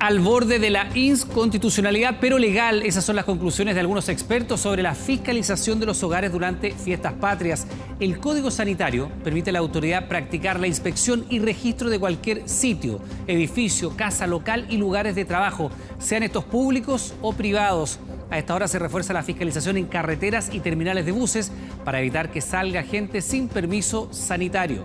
Al borde de la inconstitucionalidad, pero legal. Esas son las conclusiones de algunos expertos sobre la fiscalización de los hogares durante fiestas patrias. El Código Sanitario permite a la autoridad practicar la inspección y registro de cualquier sitio, edificio, casa local y lugares de trabajo, sean estos públicos o privados. A esta hora se refuerza la fiscalización en carreteras y terminales de buses para evitar que salga gente sin permiso sanitario.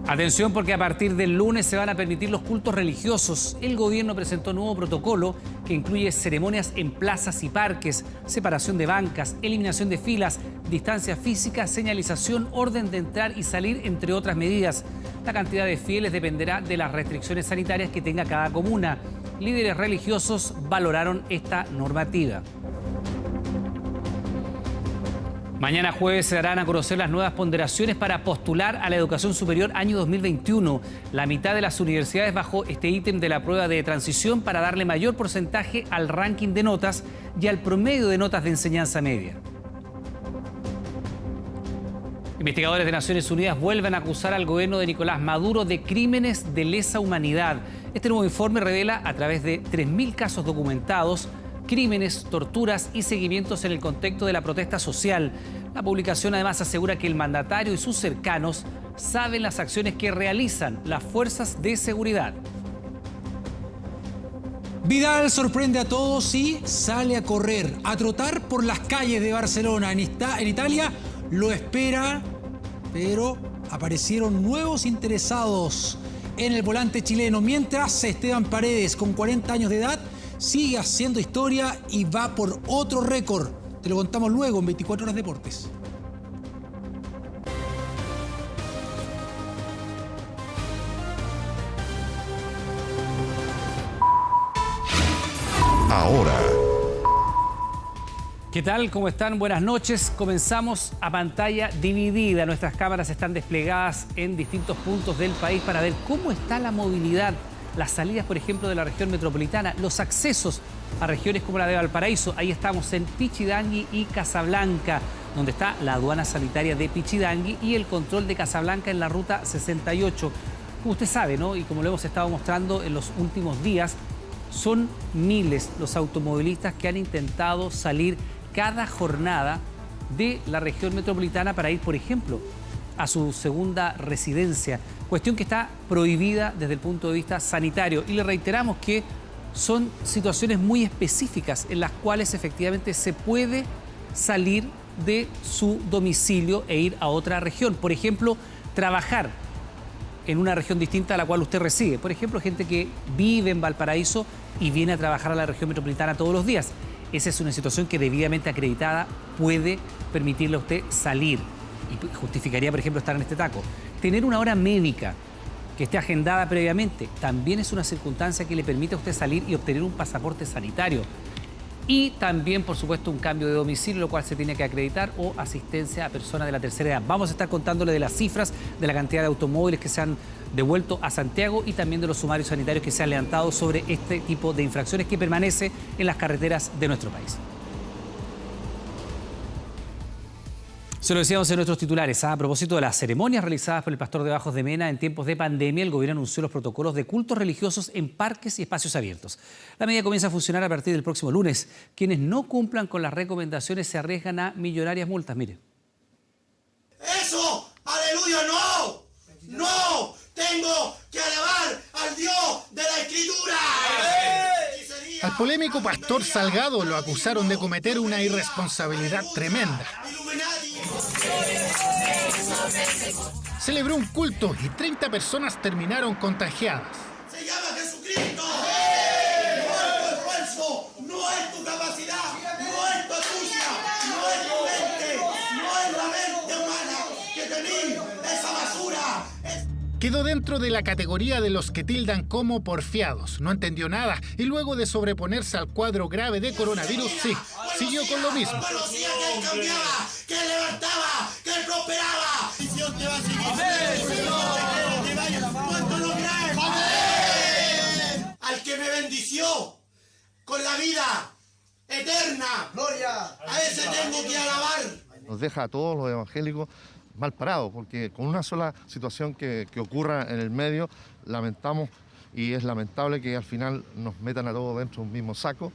Atención, porque a partir del lunes se van a permitir los cultos religiosos. El gobierno presentó un nuevo protocolo que incluye ceremonias en plazas y parques, separación de bancas, eliminación de filas, distancia física, señalización, orden de entrar y salir, entre otras medidas. La cantidad de fieles dependerá de las restricciones sanitarias que tenga cada comuna. Líderes religiosos valoraron esta normativa. Mañana jueves se darán a conocer las nuevas ponderaciones para postular a la educación superior año 2021. La mitad de las universidades bajó este ítem de la prueba de transición para darle mayor porcentaje al ranking de notas y al promedio de notas de enseñanza media. Investigadores de Naciones Unidas vuelven a acusar al gobierno de Nicolás Maduro de crímenes de lesa humanidad. Este nuevo informe revela, a través de 3.000 casos documentados, crímenes, torturas y seguimientos en el contexto de la protesta social. La publicación además asegura que el mandatario y sus cercanos saben las acciones que realizan las fuerzas de seguridad. Vidal sorprende a todos y sale a correr, a trotar por las calles de Barcelona. En Italia lo espera, pero aparecieron nuevos interesados en el volante chileno. Mientras Esteban Paredes, con 40 años de edad, sigue haciendo historia y va por otro récord. Te lo contamos luego en 24 Horas Deportes. Ahora. ¿Qué tal? ¿Cómo están? Buenas noches. Comenzamos a pantalla dividida. Nuestras cámaras están desplegadas en distintos puntos del país para ver cómo está la movilidad. Las salidas, por ejemplo, de la región metropolitana, los accesos a regiones como la de Valparaíso. Ahí estamos en Pichidangui y Casablanca, donde está la aduana sanitaria de Pichidangui y el control de Casablanca en la ruta 68. Como usted sabe, ¿no? Y como lo hemos estado mostrando en los últimos días, son miles los automovilistas que han intentado salir cada jornada de la región metropolitana para ir, por ejemplo, a su segunda residencia, cuestión que está prohibida desde el punto de vista sanitario. Y le reiteramos que son situaciones muy específicas en las cuales efectivamente se puede salir de su domicilio e ir a otra región. Por ejemplo, trabajar en una región distinta a la cual usted reside. Por ejemplo, gente que vive en Valparaíso y viene a trabajar a la región metropolitana todos los días. Esa es una situación que debidamente acreditada puede permitirle a usted salir. Y justificaría, por ejemplo, estar en este taco. Tener una hora médica que esté agendada previamente también es una circunstancia que le permite a usted salir y obtener un pasaporte sanitario. Y también, por supuesto, un cambio de domicilio, lo cual se tiene que acreditar, o asistencia a personas de la tercera edad. Vamos a estar contándole de las cifras, de la cantidad de automóviles que se han devuelto a Santiago y también de los sumarios sanitarios que se han levantado sobre este tipo de infracciones que permanece en las carreteras de nuestro país. Se lo decíamos en nuestros titulares. A propósito de las ceremonias realizadas por el pastor de Bajos de Mena en tiempos de pandemia, el gobierno anunció los protocolos de cultos religiosos en parques y espacios abiertos. La medida comienza a funcionar a partir del próximo lunes. Quienes no cumplan con las recomendaciones se arriesgan a millonarias multas. Mire. ¡Eso! ¡Aleluya! ¡No! ¡No! ¡Tengo que alabar al Dios de la Escritura! Al polémico pastor Salgado lo acusaron de cometer una irresponsabilidad tremenda. Celebró un culto y 30 personas terminaron contagiadas. ¡Se llama Jesucristo! ¡No es tu esfuerzo! ¡No es tu capacidad! ¡No es tu astucia! ¡No es tu mente! ¡No es la mente humana que tenía esa basura! Quedó dentro de la categoría de los que tildan como porfiados. No entendió nada y luego de sobreponerse al cuadro grave de coronavirus, sí, siguió con lo mismo. Conocía que él cambiaba, que él levantaba, que él prosperaba. Dios te va a seguir. ¿Cuánto lo crees? Al que me bendició con la vida eterna. Gloria. A ese tengo que alabar. Nos deja a todos los evangélicos mal parados, porque con una sola situación que ocurra en el medio, lamentamos y es lamentable que al final nos metan a todos dentro de un mismo saco.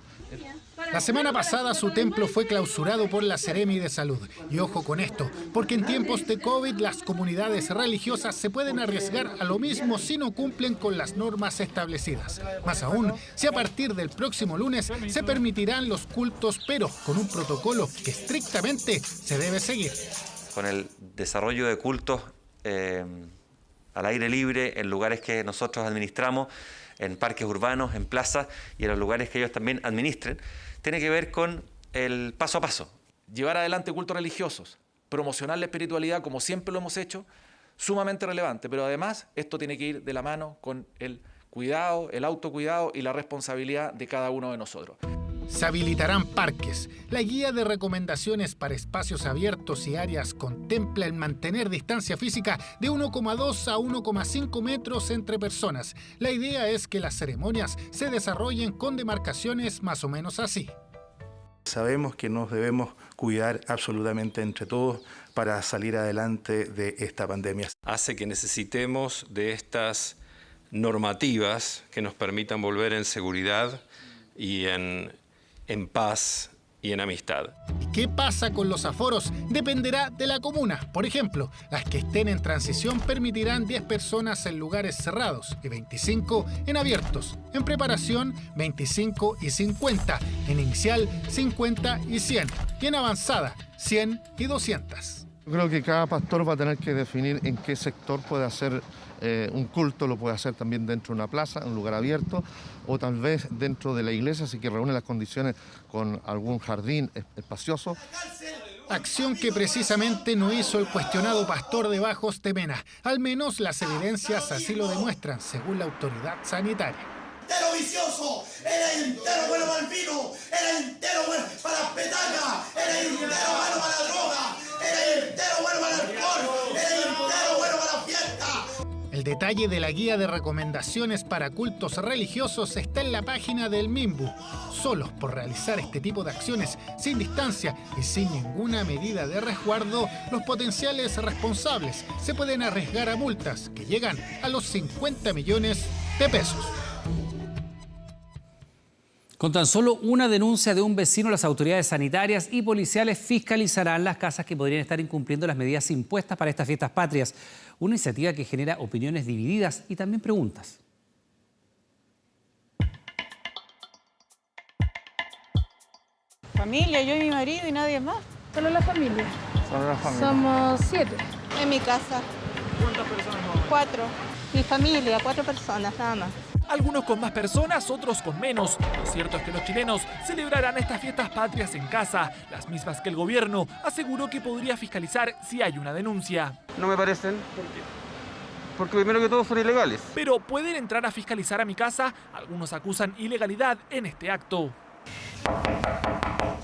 La semana pasada su templo fue clausurado por la Seremi de Salud. Y ojo con esto, porque en tiempos de COVID las comunidades religiosas se pueden arriesgar a lo mismo si no cumplen con las normas establecidas. Más aún, si a partir del próximo lunes se permitirán los cultos, pero con un protocolo que estrictamente se debe seguir. Con el desarrollo de cultos al aire libre, en lugares que nosotros administramos, en parques urbanos, en plazas y en los lugares que ellos también administren, tiene que ver con el paso a paso. Llevar adelante cultos religiosos, promocionar la espiritualidad como siempre lo hemos hecho, sumamente relevante, pero además esto tiene que ir de la mano con el cuidado, el autocuidado y la responsabilidad de cada uno de nosotros. Se habilitarán parques. La guía de recomendaciones para espacios abiertos y áreas contempla el mantener distancia física de 1,2 a 1,5 metros entre personas. La idea es que las ceremonias se desarrollen con demarcaciones más o menos así. Sabemos que nos debemos cuidar absolutamente entre todos para salir adelante de esta pandemia. Hace que necesitemos de estas normativas que nos permitan volver en seguridad y en paz y en amistad. ¿Qué pasa con los aforos? Dependerá de la comuna. Por ejemplo, las que estén en transición permitirán 10 personas en lugares cerrados y 25 en abiertos. En preparación, 25 y 50. En inicial, 50 y 100. Y en avanzada, 100 y 200. Yo creo que cada pastor va a tener que definir en qué sector puede hacer un culto, lo puede hacer también dentro de una plaza, un lugar abierto, o tal vez dentro de la iglesia, si que reúne las condiciones con algún jardín espacioso. Acción que precisamente no hizo el cuestionado pastor de Bajos de Mena. Al menos las evidencias así lo demuestran, según la autoridad sanitaria. Entero vicioso, era entero bueno para el vino, era entero bueno para las petacas, era entero bueno para la droga, era entero bueno para el alcohol, era entero bueno para la fiesta. El detalle de la guía de recomendaciones para cultos religiosos está en la página del MIMBU. Solos por realizar este tipo de acciones sin distancia y sin ninguna medida de resguardo, los potenciales responsables se pueden arriesgar a multas que llegan a los 50 millones de pesos. Con tan solo una denuncia de un vecino, las autoridades sanitarias y policiales fiscalizarán las casas que podrían estar incumpliendo las medidas impuestas para estas fiestas patrias. Una iniciativa que genera opiniones divididas y también preguntas. Familia, yo y mi marido y nadie más. Solo la familia. Solo la familia. Somos 7. En mi casa. ¿Cuántas personas más? 4. Mi familia, 4 personas, nada más. Algunos con más personas, otros con menos. Lo cierto es que los chilenos celebrarán estas fiestas patrias en casa, las mismas que el gobierno aseguró que podría fiscalizar si hay una denuncia. No me parecen, porque primero que todo son ilegales. Pero ¿pueden entrar a fiscalizar a mi casa? Algunos acusan ilegalidad en este acto.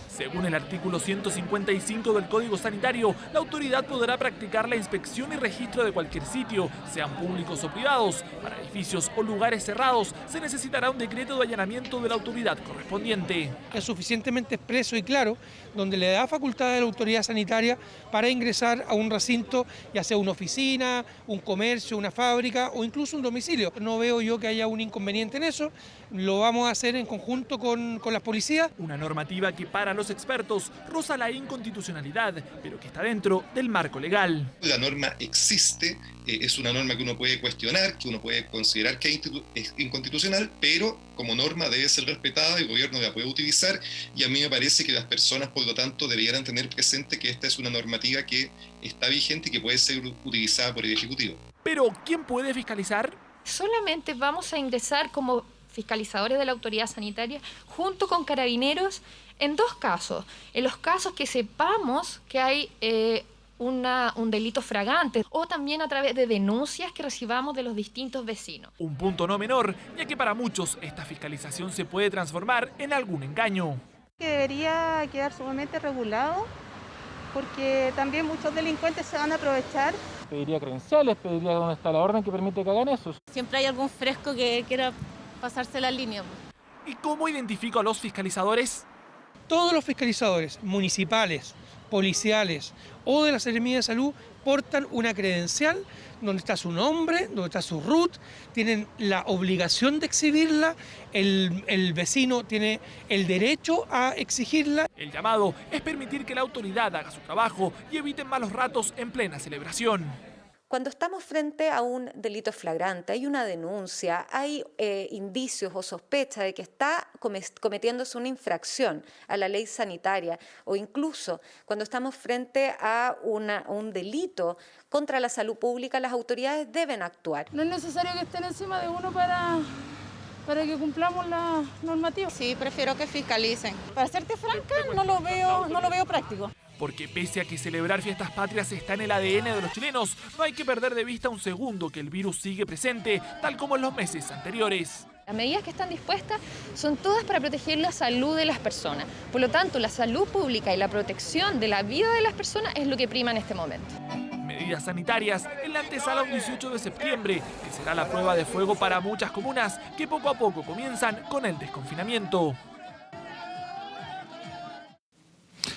Según el artículo 155 del Código Sanitario, la autoridad podrá practicar la inspección y registro de cualquier sitio, sean públicos o privados. Para edificios o lugares cerrados, se necesitará un decreto de allanamiento de la autoridad correspondiente. Es suficientemente expreso y claro, donde le da facultad a la autoridad sanitaria para ingresar a un recinto, ya sea una oficina, un comercio, una fábrica o incluso un domicilio. No veo yo que haya un inconveniente en eso, lo vamos a hacer en conjunto con las policías. Una normativa que para los expertos roza la inconstitucionalidad, pero que está dentro del marco legal. La norma existe, es una norma que uno puede cuestionar, que uno puede considerar que es inconstitucional, pero como norma debe ser respetada, el gobierno la puede utilizar y a mí me parece que las personas, por lo tanto, debieran tener presente que esta es una normativa que está vigente y que puede ser utilizada por el Ejecutivo. Pero, ¿quién puede fiscalizar? Solamente vamos a ingresar como fiscalizadores de la autoridad sanitaria junto con carabineros en 2 casos. En los casos que sepamos que hay un delito fragante o también a través de denuncias que recibamos de los distintos vecinos. Un punto no menor, ya que para muchos esta fiscalización se puede transformar en algún engaño. Que debería quedar sumamente regulado porque también muchos delincuentes se van a aprovechar. Pediría credenciales, pediría dónde está la orden que permite que hagan eso. Siempre hay algún fresco que quiera pasarse la línea. ¿Y cómo identifico a los fiscalizadores? Todos los fiscalizadores municipales, policiales o de la Seremi de Salud portan una credencial donde está su nombre, donde está su RUT, tienen la obligación de exhibirla, el vecino tiene el derecho a exigirla. El llamado es permitir que la autoridad haga su trabajo y eviten malos ratos en plena celebración. Cuando estamos frente a un delito flagrante, hay una denuncia, hay indicios o sospecha de que está cometiéndose una infracción a la ley sanitaria, o incluso cuando estamos frente a un delito contra la salud pública, las autoridades deben actuar. No es necesario que estén encima de uno para que cumplamos la normativa. Sí, prefiero que fiscalicen. Para serte franca, no lo veo práctico. Porque pese a que celebrar fiestas patrias está en el ADN de los chilenos, no hay que perder de vista un segundo que el virus sigue presente, tal como en los meses anteriores. Las medidas que están dispuestas son todas para proteger la salud de las personas. Por lo tanto, la salud pública y la protección de la vida de las personas es lo que prima en este momento. Medidas sanitarias en la antesala un 18 de septiembre, que será la prueba de fuego para muchas comunas que poco a poco comienzan con el desconfinamiento.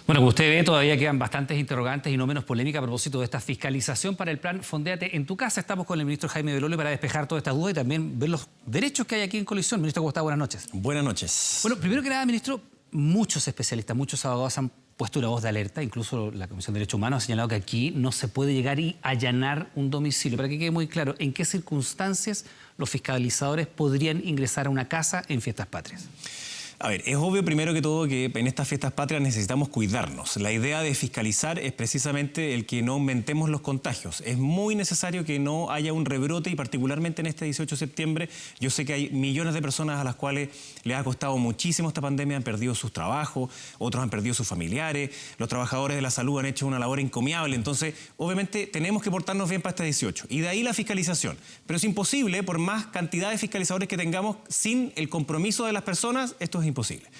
Bueno, como usted ve, todavía quedan bastantes interrogantes y no menos polémica a propósito de esta fiscalización para el plan Fondéate en tu casa. Estamos con el ministro Jaime Belolio para despejar todas estas dudas y también ver los derechos que hay aquí en colisión. Ministro, ¿cómo está? Buenas noches. Buenas noches. Bueno, primero que nada, ministro, muchos especialistas, muchos abogados han puesto una voz de alerta. Incluso la Comisión de Derechos Humanos ha señalado que aquí no se puede llegar y allanar un domicilio. Para que quede muy claro, ¿en qué circunstancias los fiscalizadores podrían ingresar a una casa en fiestas patrias? A ver, es obvio primero que todo que en estas fiestas patrias necesitamos cuidarnos. La idea de fiscalizar es precisamente el que no aumentemos los contagios. Es muy necesario que no haya un rebrote y particularmente en este 18 de septiembre yo sé que hay millones de personas a las cuales les ha costado muchísimo esta pandemia, han perdido sus trabajos, otros han perdido sus familiares, los trabajadores de la salud han hecho una labor encomiable. Entonces, obviamente tenemos que portarnos bien para este 18 y de ahí la fiscalización. Pero es imposible, por más cantidad de fiscalizadores que tengamos, sin el compromiso de las personas, esto es imposible.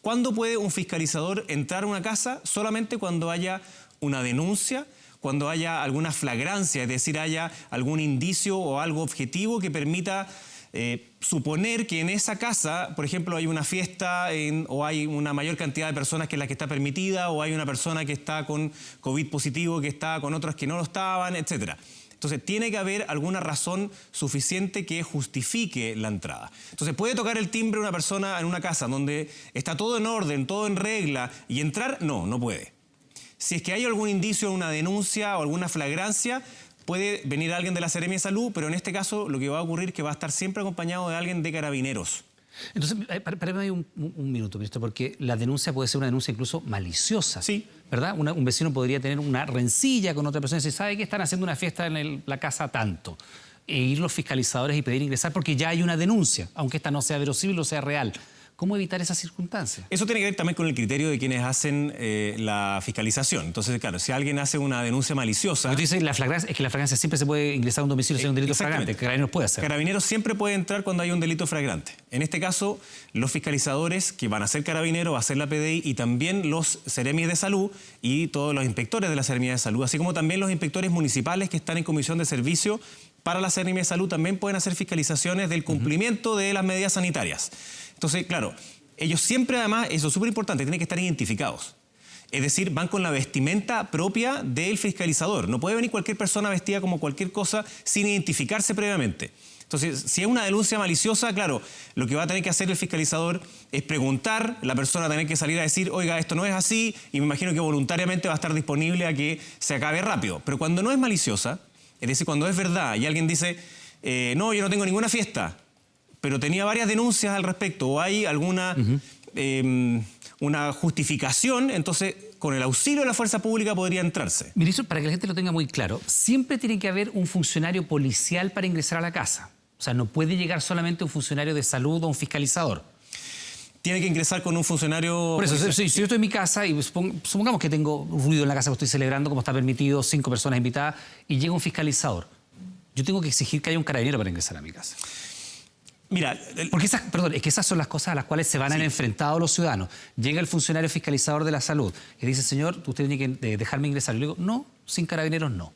¿Cuándo puede un fiscalizador entrar a una casa? Solamente cuando haya una denuncia, cuando haya alguna flagrancia, es decir, haya algún indicio o algo objetivo que permita suponer que en esa casa, por ejemplo, hay una fiesta o hay una mayor cantidad de personas que la que está permitida, o hay una persona que está con COVID positivo, que está con otras que no lo estaban, etcétera. Entonces, tiene que haber alguna razón suficiente que justifique la entrada. Entonces, ¿puede tocar el timbre una persona en una casa donde está todo en orden, todo en regla, y entrar? No, no puede. Si es que hay algún indicio, una denuncia o alguna flagrancia, puede venir alguien de la Seremia de Salud, pero en este caso lo que va a ocurrir es que va a estar siempre acompañado de alguien de Carabineros. Entonces, párame ahí un minuto, ministro, porque la denuncia puede ser una denuncia incluso maliciosa. Sí. ¿Verdad? Un vecino podría tener una rencilla con otra persona y decir, ¿sabe que están haciendo una fiesta en la casa tanto? E ir los fiscalizadores y pedir ingresar porque ya hay una denuncia, aunque esta no sea verosímil o sea real. ¿Cómo evitar esas circunstancias? Eso tiene que ver también con el criterio de quienes hacen la fiscalización. Entonces, claro, si alguien hace una denuncia maliciosa... Lo que tú dices, es que la flagrancia siempre se puede ingresar a un domicilio si hay un delito flagrante. Carabineros puede hacer. Carabineros siempre puede entrar cuando hay un delito flagrante. En este caso, los fiscalizadores que van a ser Carabineros, va a ser la PDI y también los Seremis de Salud y todos los inspectores de la Seremia de Salud, así como también los inspectores municipales que están en comisión de servicio para la Seremia de Salud, también pueden hacer fiscalizaciones del cumplimiento de las medidas sanitarias. Entonces, claro, ellos siempre, además, eso es súper importante, tienen que estar identificados. Es decir, van con la vestimenta propia del fiscalizador. No puede venir cualquier persona vestida como cualquier cosa sin identificarse previamente. Entonces, si es una denuncia maliciosa, claro, lo que va a tener que hacer el fiscalizador es preguntar, la persona va a tener que salir a decir, oiga, esto no es así, y me imagino que voluntariamente va a estar disponible a que se acabe rápido. Pero cuando no es maliciosa, es decir, cuando es verdad y alguien dice, no, yo no tengo ninguna fiesta, pero tenía varias denuncias al respecto, o hay alguna una justificación, entonces con el auxilio de la fuerza pública podría entrarse. Ministro, para que la gente lo tenga muy claro, siempre tiene que haber un funcionario policial para ingresar a la casa. O sea, no puede llegar solamente un funcionario de salud o un fiscalizador. Tiene que ingresar con un funcionario... Por eso, si yo estoy en mi casa y supongamos que tengo ruido en la casa que estoy celebrando, como está permitido, 5 personas invitadas, y llega un fiscalizador, yo tengo que exigir que haya un carabinero para ingresar a mi casa. Mira, porque es que esas son las cosas a las cuales se van a enfrentado los ciudadanos. Llega el funcionario fiscalizador de la salud y dice, señor, usted tiene que dejarme ingresar. Y le digo, no, sin carabineros no.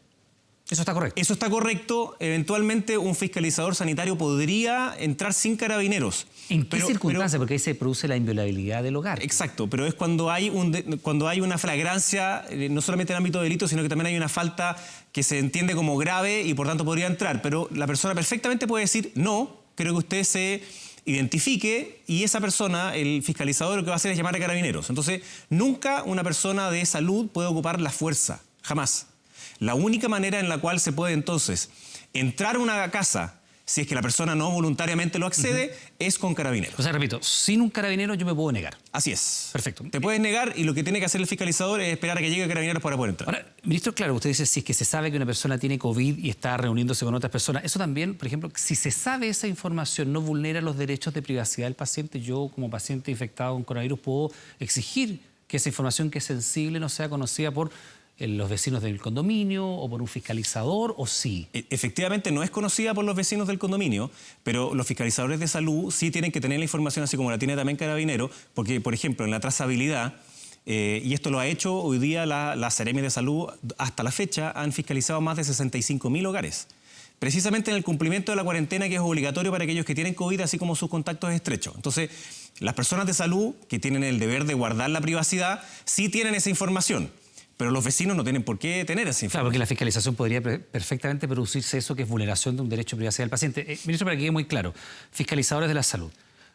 Eso está correcto. Eso está correcto. Eventualmente un fiscalizador sanitario podría entrar sin carabineros. ¿En qué circunstancias? Porque ahí se produce la inviolabilidad del hogar. Exacto, pero es cuando hay una flagrancia, no solamente en el ámbito de delito, sino que también hay una falta que se entiende como grave y por tanto podría entrar. Pero la persona perfectamente puede decir, no, creo que usted se identifique, y esa persona, el fiscalizador, lo que va a hacer es llamar a carabineros. Entonces, nunca una persona de salud puede ocupar la fuerza, jamás. La única manera en la cual se puede entonces entrar a una casa, si es que la persona no voluntariamente lo accede, es con carabineros. O sea, repito, sin un carabinero yo me puedo negar. Así es. Perfecto. Te puedes negar y lo que tiene que hacer el fiscalizador es esperar a que llegue carabineros para poder entrar. Ahora, ministro, claro, usted dice si es que se sabe que una persona tiene COVID y está reuniéndose con otras personas, eso también, por ejemplo, si se sabe esa información, no vulnera los derechos de privacidad del paciente. Yo, como paciente infectado con coronavirus, puedo exigir que esa información que es sensible no sea conocida por los vecinos del condominio o por un fiscalizador, ¿o sí? Efectivamente, no es conocida por los vecinos del condominio, pero los fiscalizadores de salud sí tienen que tener la información, así como la tiene también Carabinero, porque, por ejemplo, en la trazabilidad, y esto lo ha hecho hoy día la Seremi de Salud, hasta la fecha han fiscalizado más de 65.000 hogares. Precisamente en el cumplimiento de la cuarentena, que es obligatorio para aquellos que tienen COVID, así como sus contactos estrechos. Entonces, las personas de salud, que tienen el deber de guardar la privacidad, sí tienen esa información. Pero los vecinos no tienen por qué tener esa información. Claro, porque la fiscalización podría perfectamente producirse eso, que es vulneración de un derecho de privacidad del paciente. Ministro, para que quede muy claro, fiscalizadores de la salud,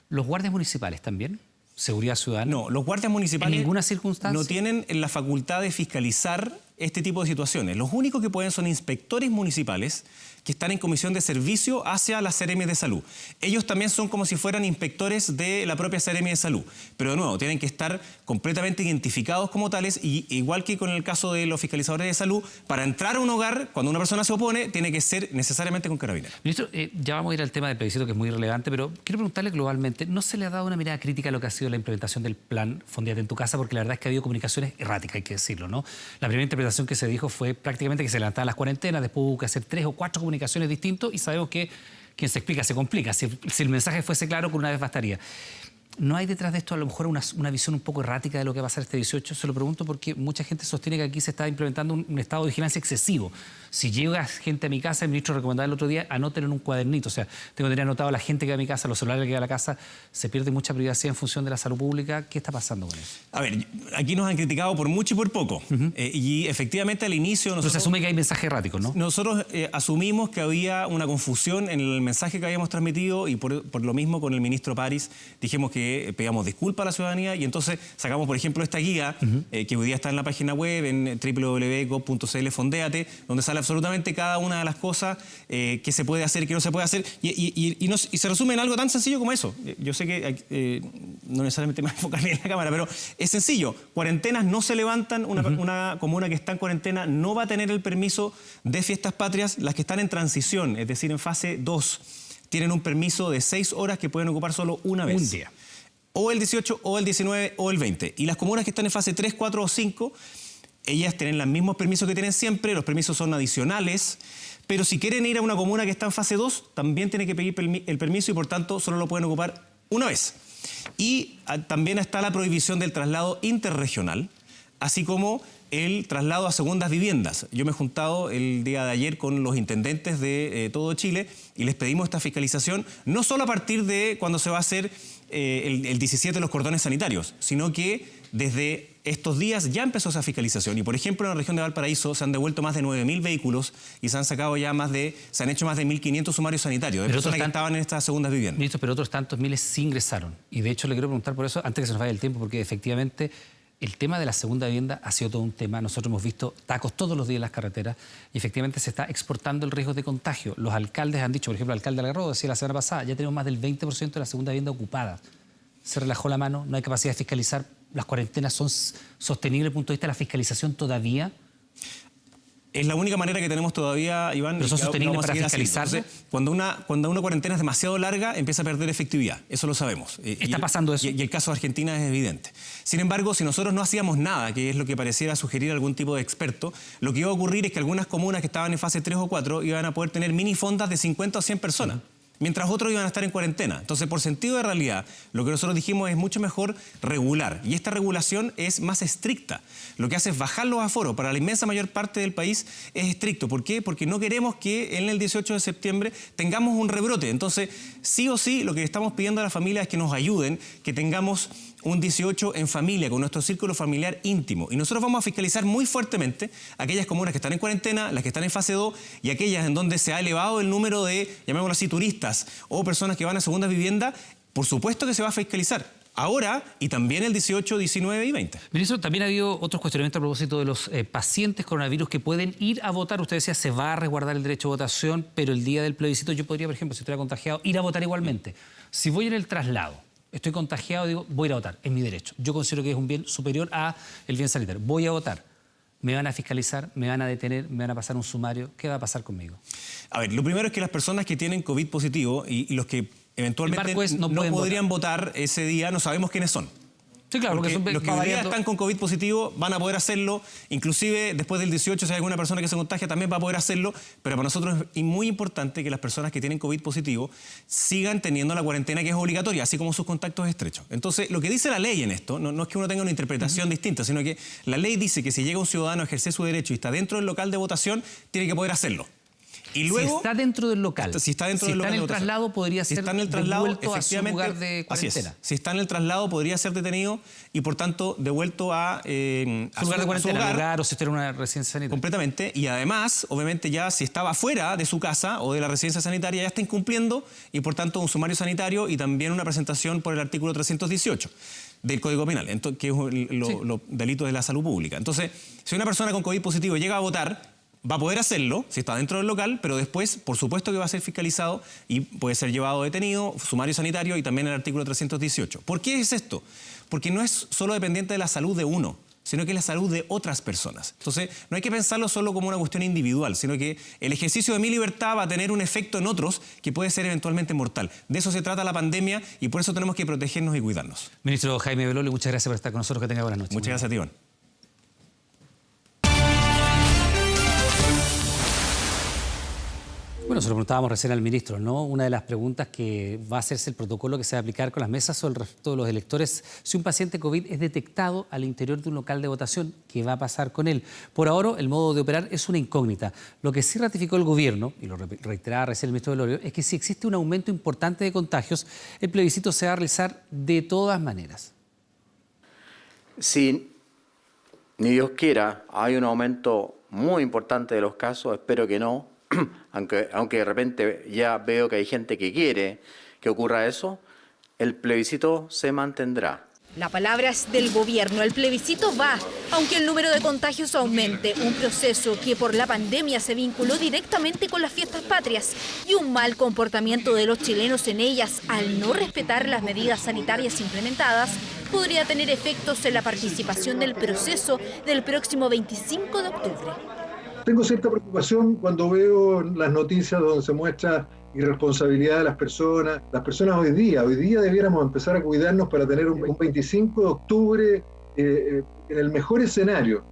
¿los guardias municipales también? ¿Seguridad ciudadana? No, los guardias municipales ¿en ninguna circunstancia? No tienen la facultad de fiscalizar este tipo de situaciones. Los únicos que pueden son inspectores municipales que están en comisión de servicio hacia las Seremi de Salud. Ellos también son como si fueran inspectores de la propia Seremi de Salud. Pero de nuevo, tienen que estar completamente identificados como tales, y igual que con el caso de los fiscalizadores de salud, para entrar a un hogar, cuando una persona se opone, tiene que ser necesariamente con carabineros. Ministro, ya vamos a ir al tema del plebiscito, que es muy relevante, pero quiero preguntarle globalmente, ¿no se le ha dado una mirada crítica a lo que ha sido la implementación del plan Fondeate en tu casa? Porque la verdad es que ha habido comunicaciones erráticas, hay que decirlo, ¿no? La primera interpretación que se dijo fue prácticamente que se levantaban las cuarentenas, después hubo que hacer 3 o 4 comunicaciones distintas, y sabemos que quien se explica se complica. Si el mensaje fuese claro, con una vez bastaría. ¿No hay detrás de esto a lo mejor una visión un poco errática de lo que va a pasar este 18? Se lo pregunto porque mucha gente sostiene que aquí se está implementando un estado de vigilancia excesivo. Si llega gente a mi casa, el ministro recomendaba el otro día, anótenlo en un cuadernito. O sea, tengo que tener anotado a la gente que va a mi casa, los celulares que va a la casa. Se pierde mucha privacidad en función de la salud pública. ¿Qué está pasando con eso? A ver, aquí nos han criticado por mucho y por poco. Y efectivamente al inicio... Entonces asume que hay mensajes erráticos, ¿no? Nosotros asumimos que había una confusión en el mensaje que habíamos transmitido, y por lo mismo con el ministro París dijimos que pedíamos disculpas a la ciudadanía, y entonces sacamos, por ejemplo, esta guía que hoy día está en la página web, en www.gov.cl/Fondeate, donde sale absolutamente cada una de las cosas que se puede hacer y que no se puede hacer, y se resume en algo tan sencillo como eso. Yo sé que no necesariamente me voy a enfocar en la cámara, pero es sencillo. Cuarentenas no se levantan. Una comuna que está en cuarentena no va a tener el permiso de fiestas patrias. Las que están en transición, es decir, en fase 2, tienen un permiso de 6 horas que pueden ocupar solo una vez. Un día. O el 18, o el 19, o el 20. Y las comunas que están en fase 3, 4 o 5, ellas tienen los mismos permisos que tienen siempre. Los permisos son adicionales. Pero si quieren ir a una comuna que está en fase 2, también tienen que pedir el permiso, y por tanto solo lo pueden ocupar una vez. Y también está la prohibición del traslado interregional, así como el traslado a segundas viviendas. Yo me he juntado el día de ayer con los intendentes de todo Chile y les pedimos esta fiscalización, no solo a partir de cuando se va a hacer el 17 los cordones sanitarios, sino que desde estos días ya empezó esa fiscalización. Y por ejemplo, en la región de Valparaíso se han devuelto más de 9.000 vehículos y se han sacado ya se han hecho más de 1.500 sumarios sanitarios de personas que estaban en estas segundas viviendas. Ministro, pero otros tantos miles sí ingresaron. Y de hecho le quiero preguntar por eso, antes que se nos vaya el tiempo, porque efectivamente el tema de la segunda vivienda ha sido todo un tema. Nosotros hemos visto tacos todos los días en las carreteras y efectivamente se está exportando el riesgo de contagio. Los alcaldes han dicho, por ejemplo, el alcalde de Algarrobo decía la semana pasada, ya tenemos más del 20% de la segunda vivienda ocupada. Se relajó la mano, no hay capacidad de fiscalizar. ¿Las cuarentenas son sostenibles desde el punto de vista de la fiscalización todavía? Es la única manera que tenemos todavía, Iván. ¿Pero son sostenibles para fiscalizar? Cuando una cuarentena es demasiado larga, empieza a perder efectividad. Eso lo sabemos. ¿Está pasando eso? Y el caso de Argentina es evidente. Sin embargo, si nosotros no hacíamos nada, que es lo que pareciera sugerir algún tipo de experto, lo que iba a ocurrir es que algunas comunas que estaban en fase 3 o 4 iban a poder tener minifondas de 50 o 100 personas. mientras otros iban a estar en cuarentena. Entonces, por sentido de realidad, lo que nosotros dijimos es mucho mejor regular. Y esta regulación es más estricta. Lo que hace es bajar los aforos. Para la inmensa mayor parte del país es estricto. ¿Por qué? Porque no queremos que en el 18 de septiembre tengamos un rebrote. Entonces, sí o sí, lo que estamos pidiendo a las familias es que nos ayuden, que tengamos un 18 en familia, con nuestro círculo familiar íntimo. Y nosotros vamos a fiscalizar muy fuertemente aquellas comunas que están en cuarentena, las que están en fase 2 y aquellas en donde se ha elevado el número de, llamémoslo así, turistas o personas que van a segunda vivienda. Por supuesto que se va a fiscalizar. Ahora y también el 18, 19 y 20. Ministro, también ha habido otros cuestionamientos a propósito de los pacientes coronavirus que pueden ir a votar. Usted decía, se va a resguardar el derecho a votación, pero el día del plebiscito yo podría, por ejemplo, si estuviera contagiado, ir a votar igualmente. Si voy en el traslado, estoy contagiado, digo, voy a ir a votar, es mi derecho. Yo considero que es un bien superior a el bien sanitario. Voy a votar. ¿Me van a fiscalizar? ¿Me van a detener? ¿Me van a pasar un sumario? ¿Qué va a pasar conmigo? A ver, lo primero es que las personas que tienen COVID positivo y los que eventualmente no podrían votar ese día, no sabemos quiénes son. Sí, claro, porque los que hoy día están con COVID positivo van a poder hacerlo, inclusive después del 18, si hay alguna persona que se contagia también va a poder hacerlo, pero para nosotros es muy importante que las personas que tienen COVID positivo sigan teniendo la cuarentena que es obligatoria, así como sus contactos estrechos. Entonces, lo que dice la ley en esto, no es que uno tenga una interpretación distinta, sino que la ley dice que si llega un ciudadano a ejercer su derecho y está dentro del local de votación, tiene que poder hacerlo. Y luego, si está dentro del local, si está dentro del local en el traslado, podría ser devuelto a su lugar de cuarentena. Si está en el traslado, podría ser detenido y, por tanto, devuelto a su lugar de cuarentena, lugar, o si está en una residencia sanitaria. Completamente. Y además, obviamente, ya si estaba fuera de su casa o de la residencia sanitaria, ya está incumpliendo y, por tanto, un sumario sanitario y también una presentación por el artículo 318 del Código Penal, que es los delitos de la salud pública. Entonces, si una persona con COVID positivo llega a votar, va a poder hacerlo si está dentro del local, pero después, por supuesto que va a ser fiscalizado y puede ser llevado detenido, sumario sanitario y también el artículo 318. ¿Por qué es esto? Porque no es solo dependiente de la salud de uno, sino que es la salud de otras personas. Entonces, no hay que pensarlo solo como una cuestión individual, sino que el ejercicio de mi libertad va a tener un efecto en otros que puede ser eventualmente mortal. De eso se trata la pandemia y por eso tenemos que protegernos y cuidarnos. Ministro Jaime Belolio, muchas gracias por estar con nosotros. Que tenga buenas noches. Muchas gracias a ti, Iván. Bueno, se lo preguntábamos recién al ministro, ¿no? Una de las preguntas que va a hacerse el protocolo que se va a aplicar con las mesas sobre el resto de los electores, si un paciente COVID es detectado al interior de un local de votación, ¿qué va a pasar con él? Por ahora, el modo de operar es una incógnita. Lo que sí ratificó el gobierno, y lo reiteraba recién el ministro Belolio, es que si existe un aumento importante de contagios, el plebiscito se va a realizar de todas maneras. Si, ni Dios quiera, hay un aumento muy importante de los casos, espero que no, aunque de repente ya veo que hay gente que quiere que ocurra eso, el plebiscito se mantendrá. La palabra es del gobierno, el plebiscito va, aunque el número de contagios aumente, un proceso que por la pandemia se vinculó directamente con las fiestas patrias y un mal comportamiento de los chilenos en ellas al no respetar las medidas sanitarias implementadas podría tener efectos en la participación del proceso del próximo 25 de octubre. Tengo cierta preocupación cuando veo las noticias donde se muestra irresponsabilidad de las personas. Las personas hoy día debiéramos empezar a cuidarnos para tener un 25 de octubre en el mejor escenario.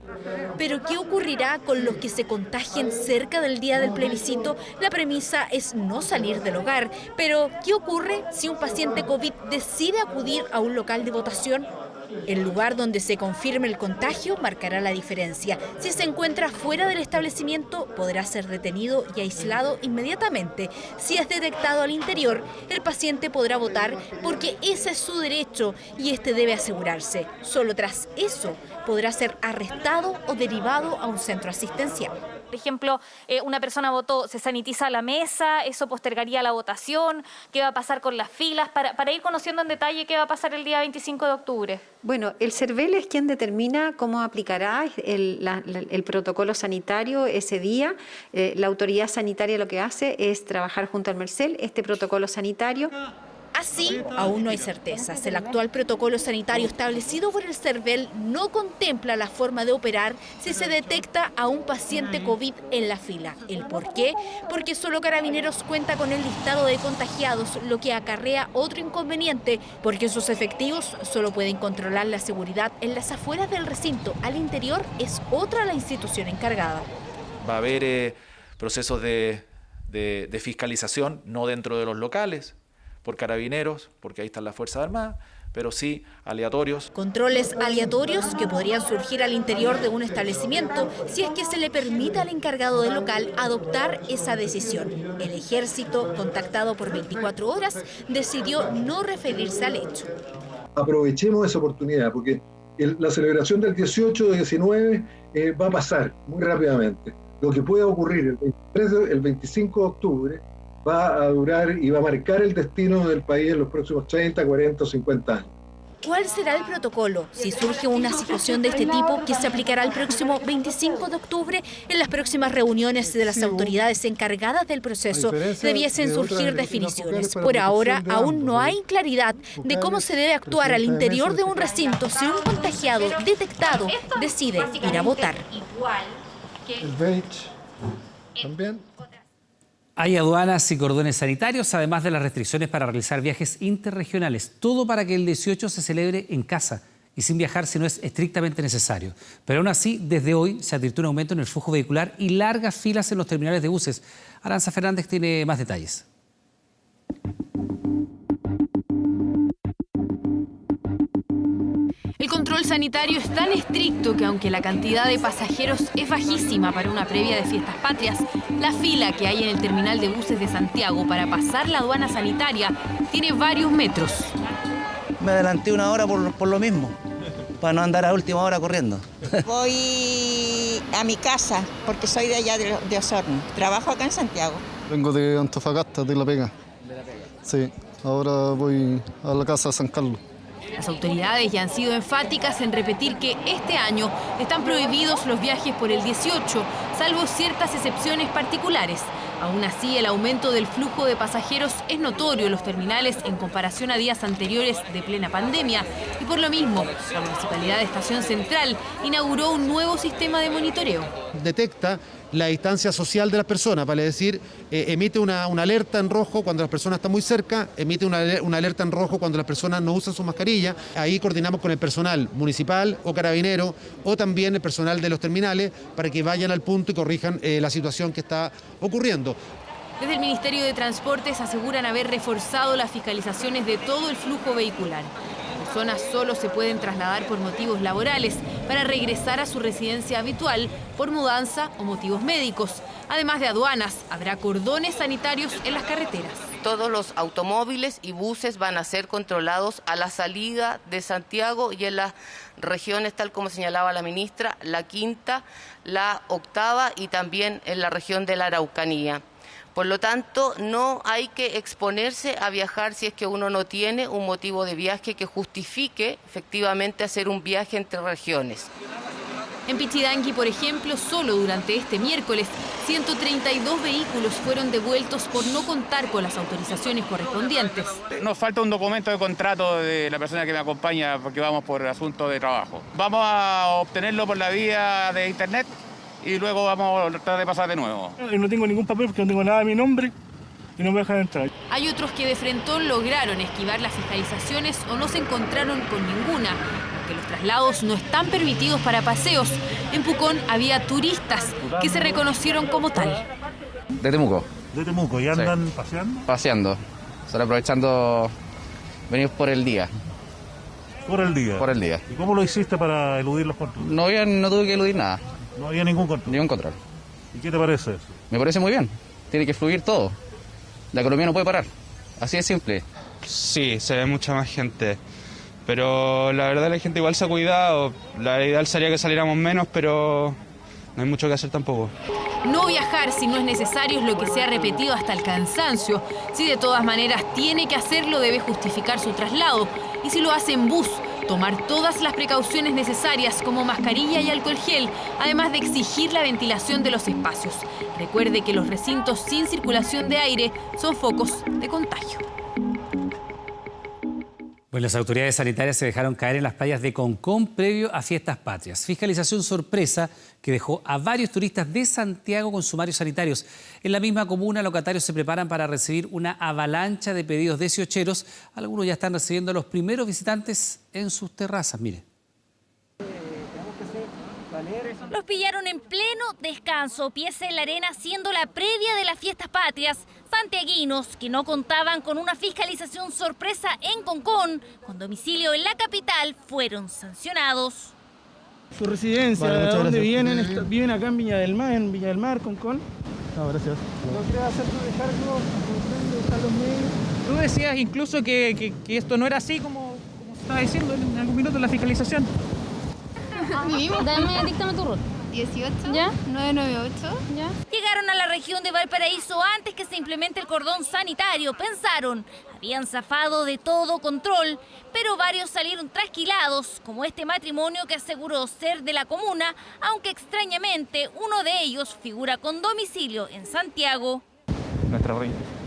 Pero ¿qué ocurrirá con los que se contagien cerca del día del plebiscito? La premisa es no salir del hogar. Pero ¿qué ocurre si un paciente COVID decide acudir a un local de votación? El lugar donde se confirme el contagio marcará la diferencia. Si se encuentra fuera del establecimiento, podrá ser detenido y aislado inmediatamente. Si es detectado al interior, el paciente podrá votar porque ese es su derecho y este debe asegurarse. Solo tras eso podrá ser arrestado o derivado a un centro asistencial. Por ejemplo, una persona votó, se sanitiza la mesa, eso postergaría la votación, ¿qué va a pasar con las filas? Para ir conociendo en detalle qué va a pasar el día 25 de octubre. Bueno, el CERVEL es quien determina cómo aplicará el protocolo sanitario ese día. La autoridad sanitaria lo que hace es trabajar junto al MerCEL este protocolo sanitario. Así, aún no hay certezas. El actual protocolo sanitario establecido por el CERVEL no contempla la forma de operar si se detecta a un paciente COVID en la fila. ¿El por qué? Porque solo Carabineros cuenta con el listado de contagiados, lo que acarrea otro inconveniente, porque sus efectivos solo pueden controlar la seguridad en las afueras del recinto. Al interior es otra la institución encargada. Va a haber procesos de de fiscalización, no dentro de los locales, por carabineros, porque ahí están las Fuerzas Armadas, pero sí aleatorios. Controles aleatorios que podrían surgir al interior de un establecimiento si es que se le permite al encargado del local adoptar esa decisión. El ejército, contactado por 24 horas, decidió no referirse al hecho. Aprovechemos esa oportunidad, porque la celebración del 18 de 19 va a pasar muy rápidamente. Lo que pueda ocurrir el 25 de octubre va a durar y va a marcar el destino del país en los próximos 30, 40 o 50 años. ¿Cuál será el protocolo si surge una situación de este tipo que se aplicará el próximo 25 de octubre? En las próximas reuniones de las autoridades encargadas del proceso debiesen surgir definiciones. Por ahora aún no hay claridad de cómo se debe actuar al interior de un recinto si un contagiado detectado decide ir a votar. El beige también. Hay aduanas y cordones sanitarios, además de las restricciones para realizar viajes interregionales. Todo para que el 18 se celebre en casa y sin viajar si no es estrictamente necesario. Pero aún así, desde hoy se advirtió un aumento en el flujo vehicular y largas filas en los terminales de buses. Aranza Fernández tiene más detalles. El control sanitario es tan estricto que aunque la cantidad de pasajeros es bajísima para una previa de fiestas patrias, la fila que hay en el terminal de buses de Santiago para pasar la aduana sanitaria tiene varios metros. Me adelanté una hora por lo mismo, para no andar a última hora corriendo. Voy a mi casa porque soy de allá de Osorno. Trabajo acá en Santiago. Vengo de Antofagasta, de La Pega. Sí, ahora voy a la casa de San Carlos. Las autoridades ya han sido enfáticas en repetir que este año están prohibidos los viajes por el 18, salvo ciertas excepciones particulares. Aún así, el aumento del flujo de pasajeros es notorio en los terminales en comparación a días anteriores de plena pandemia. Y por lo mismo, la Municipalidad de Estación Central inauguró un nuevo sistema de monitoreo. Detecta la distancia social de las personas, vale decir, emite una alerta en rojo cuando las personas están muy cerca, emite una alerta en rojo cuando las personas no usan su mascarilla. Ahí coordinamos con el personal municipal o carabinero o también el personal de los terminales para que vayan al punto y corrijan la situación que está ocurriendo. Desde el Ministerio de Transportes aseguran haber reforzado las fiscalizaciones de todo el flujo vehicular. Las personas solo se pueden trasladar por motivos laborales para regresar a su residencia habitual, por mudanza o motivos médicos. Además de aduanas, habrá cordones sanitarios en las carreteras. Todos los automóviles y buses van a ser controlados a la salida de Santiago y en las regiones, tal como señalaba la ministra, la quinta, la octava y también en la región de la Araucanía. Por lo tanto, no hay que exponerse a viajar si es que uno no tiene un motivo de viaje que justifique efectivamente hacer un viaje entre regiones. En Pichidangui, por ejemplo, solo durante este miércoles, 132 vehículos fueron devueltos por no contar con las autorizaciones correspondientes. Nos falta un documento de contrato de la persona que me acompaña porque vamos por asunto de trabajo. Vamos a obtenerlo por la vía de internet y luego vamos a tratar de pasar de nuevo. No tengo ningún papel porque no tengo nada de mi nombre y no me dejan entrar. Hay otros que de frentón lograron esquivar las fiscalizaciones o no se encontraron con ninguna, porque los traslados no están permitidos para paseos. En Pucón había turistas que se reconocieron como tal. De Temuco. ¿De Temuco? ¿Y andan sí. paseando? Paseando, solo aprovechando venir por el día. ¿Por el día? Por el día. ¿Y cómo lo hiciste para eludir los controles? No tuve que eludir nada. ¿No había ningún control? Ningún control. ¿Y qué te parece eso? Me parece muy bien. Tiene que fluir todo. La economía no puede parar. Así de simple. Sí, se ve mucha más gente. Pero la verdad la gente igual se ha cuidado. La ideal sería que saliéramos menos, pero no hay mucho que hacer tampoco. No viajar si no es necesario es lo que se ha repetido hasta el cansancio. Si de todas maneras tiene que hacerlo, debe justificar su traslado. Y si lo hace en bus, tomar todas las precauciones necesarias como mascarilla y alcohol gel, además de exigir la ventilación de los espacios. Recuerde que los recintos sin circulación de aire son focos de contagio. Bueno, las autoridades sanitarias se dejaron caer en las playas de Concón previo a fiestas patrias. Fiscalización sorpresa que dejó a varios turistas de Santiago con sumarios sanitarios. En la misma comuna, locatarios se preparan para recibir una avalancha de pedidos de siocheros. Algunos ya están recibiendo a los primeros visitantes en sus terrazas. Mire. Tenemos que hacer valer Los pillaron en pleno descanso, pies en la arena, siendo la previa de las fiestas patrias. Santiaguinos que no contaban con una fiscalización sorpresa en Concón, con domicilio en la capital, fueron sancionados. Su residencia, Vale, ¿de dónde vienen? gracias. ¿Viven acá en Viña del Mar, Concón? No, gracias. ¿No quieres hacer tu descargo? ¿Buscar los medios? Tú decías incluso que esto no era así como se estaba diciendo en algún minuto en la fiscalización. Díctame tu ruta. 18, ¿ya? 998, ¿ya? Llegaron a la región de Valparaíso antes que se implemente el cordón sanitario. Pensaron, habían zafado de todo control, pero varios salieron trasquilados, como este matrimonio que aseguró ser de la comuna, aunque extrañamente uno de ellos figura con domicilio en Santiago. Nuestra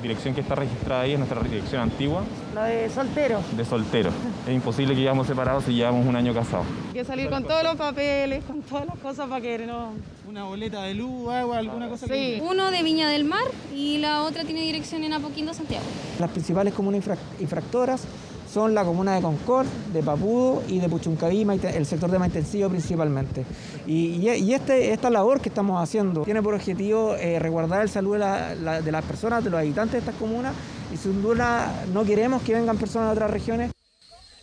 dirección que está registrada ahí es nuestra dirección antigua. La de soltero. De soltero. Es imposible que llevamos separados si llevamos un año casados. Hay que salir con todos los papeles, con todas las cosas para que no... Una boleta de luz, agua, alguna cosa. Sí. Uno de Viña del Mar y la otra tiene dirección en Apoquindo, Santiago. Las principales comunas infractoras son la comuna de Concord, de Papudo y de Puchuncaví, el sector de Maitencillo principalmente. Y esta labor que estamos haciendo tiene por objetivo resguardar el salud de las personas, de los habitantes de estas comunas, y sin duda no queremos que vengan personas de otras regiones.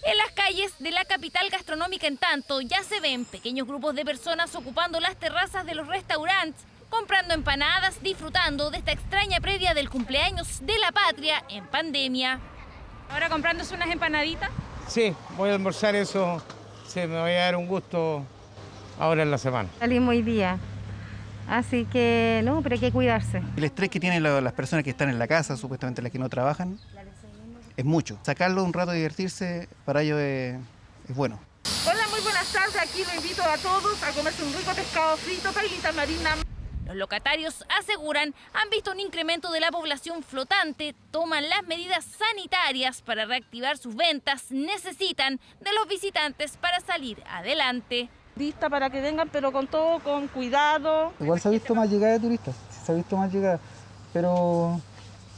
En las calles de la capital gastronómica, en tanto, ya se ven pequeños grupos de personas ocupando las terrazas de los restaurantes, comprando empanadas, disfrutando de esta extraña previa del cumpleaños de la patria en pandemia. ¿Ahora comprándose unas empanaditas? Sí, voy a almorzar eso, me voy a dar un gusto ahora en la semana. Salimos hoy día, así que no, pero hay que cuidarse. El estrés que tienen las personas que están en la casa, supuestamente las que no trabajan, es mucho. Sacarlo un rato y divertirse, para ellos es bueno. Hola, muy buenas tardes. Aquí los invito a todos a comerse un rico pescado frito, pailita marina. Los locatarios aseguran han visto un incremento de la población flotante, toman las medidas sanitarias para reactivar sus ventas, necesitan de los visitantes para salir adelante. Lista para que vengan, pero con todo, con cuidado. Igual se ha visto más llegada de turistas, se ha visto más llegada, pero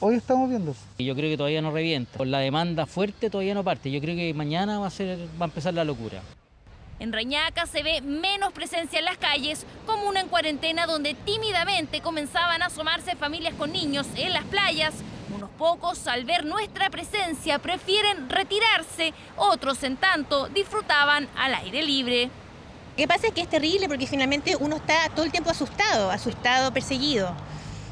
hoy estamos viendo. Yo creo que todavía no revienta. Con la demanda fuerte todavía no parte. Yo creo que mañana va a empezar la locura. En Reñaca se ve menos presencia en las calles, comuna en cuarentena donde tímidamente comenzaban a asomarse familias con niños en las playas. Unos pocos, al ver nuestra presencia, prefieren retirarse, otros, en tanto, disfrutaban al aire libre. Lo que pasa es que es terrible porque finalmente uno está todo el tiempo asustado, perseguido.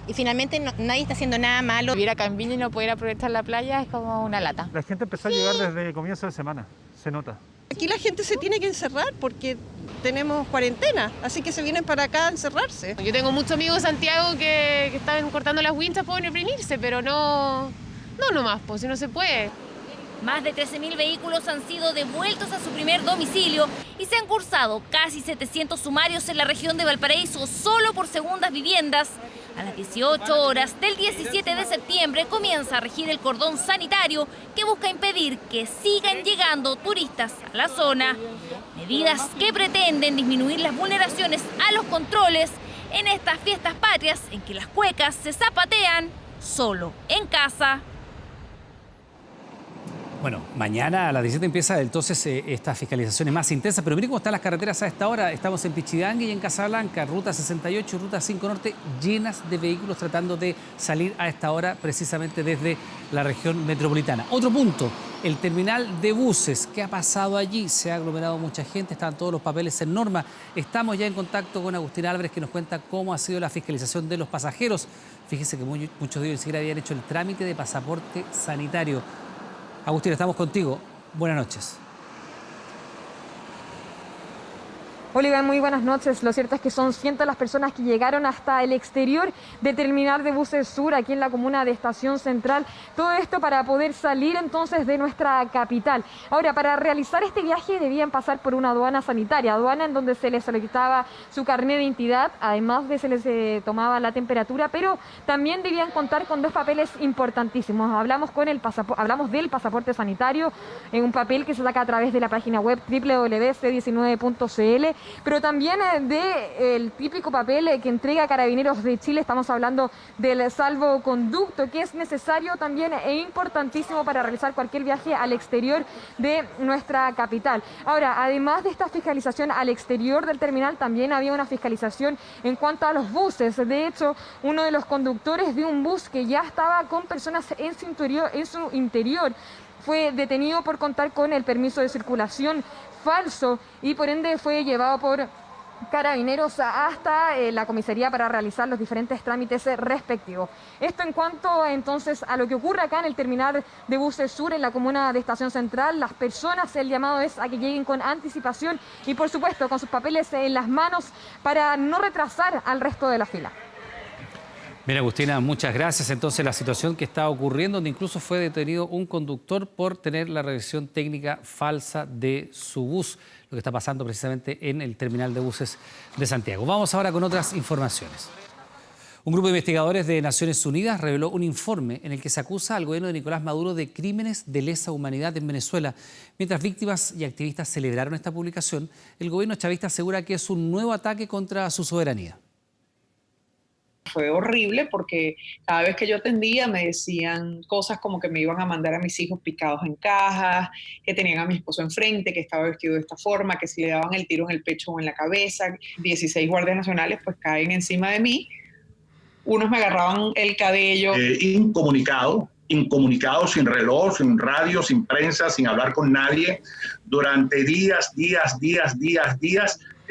Y finalmente nadie está haciendo nada malo. Vivir acá en Viña y no poder aprovechar la playa es como una lata. La gente empezó a llegar desde el comienzo de semana, se nota. Aquí la gente se tiene que encerrar porque tenemos cuarentena, así que se vienen para acá a encerrarse. Yo tengo muchos amigos de Santiago que están cortando las winchas para venirse, pero no nomás, pues si no se puede. Más de 13.000 vehículos han sido devueltos a su primer domicilio y se han cursado casi 700 sumarios en la región de Valparaíso solo por segundas viviendas. A las 18 horas del 17 de septiembre comienza a regir el cordón sanitario que busca impedir que sigan llegando turistas a la zona. Medidas que pretenden disminuir las vulneraciones a los controles en estas fiestas patrias en que las cuecas se zapatean solo en casa. Bueno, mañana a las 17 empieza entonces esta fiscalización es más intensa, pero miren cómo están las carreteras a esta hora. Estamos en Pichidangui y en Casablanca, ruta 68 y ruta 5 Norte, llenas de vehículos tratando de salir a esta hora precisamente desde la región metropolitana. Otro punto, el terminal de buses. ¿Qué ha pasado allí? Se ha aglomerado mucha gente, están todos los papeles en norma. Estamos ya en contacto con Agustín Álvarez, que nos cuenta cómo ha sido la fiscalización de los pasajeros. Fíjese que muchos de ellos ni siquiera habían hecho el trámite de pasaporte sanitario. Agustín, estamos contigo. Buenas noches. Oliver, muy buenas noches. Lo cierto es que son cientos las personas que llegaron hasta el exterior del terminal de buses sur, aquí en la comuna de Estación Central. Todo esto para poder salir entonces de nuestra capital. Ahora, para realizar este viaje debían pasar por una aduana sanitaria, aduana en donde se les solicitaba su carnet de identidad, además de se les tomaba la temperatura, pero también debían contar con dos papeles importantísimos. Hablamos del pasaporte sanitario, en un papel que se saca a través de la página web www.c19.cl. pero también del típico papel que entrega Carabineros de Chile. Estamos hablando del salvoconducto, que es necesario también e importantísimo para realizar cualquier viaje al exterior de nuestra capital. Ahora, además de esta fiscalización al exterior del terminal, también había una fiscalización en cuanto a los buses. De hecho, uno de los conductores de un bus que ya estaba con personas en su interior fue detenido por contar con el permiso de circulación falso y por ende fue llevado por Carabineros hasta la comisaría para realizar los diferentes trámites respectivos. Esto en cuanto entonces a lo que ocurre acá en el terminal de buses sur en la comuna de Estación Central. Las personas, el llamado es a que lleguen con anticipación y por supuesto con sus papeles en las manos para no retrasar al resto de la fila. Bien, Agustina, muchas gracias. Entonces, la situación que está ocurriendo, donde incluso fue detenido un conductor por tener la revisión técnica falsa de su bus, lo que está pasando precisamente en el terminal de buses de Santiago. Vamos ahora con otras informaciones. Un grupo de investigadores de Naciones Unidas reveló un informe en el que se acusa al gobierno de Nicolás Maduro de crímenes de lesa humanidad en Venezuela. Mientras víctimas y activistas celebraron esta publicación, el gobierno chavista asegura que es un nuevo ataque contra su soberanía. Fue horrible porque cada vez que yo atendía me decían cosas como que me iban a mandar a mis hijos picados en cajas, que tenían a mi esposo enfrente, que estaba vestido de esta forma, que si le daban el tiro en el pecho o en la cabeza. 16 guardias nacionales pues caen encima de mí. Unos me agarraban el cabello. Incomunicado, sin reloj, sin radio, sin prensa, sin hablar con nadie, durante días,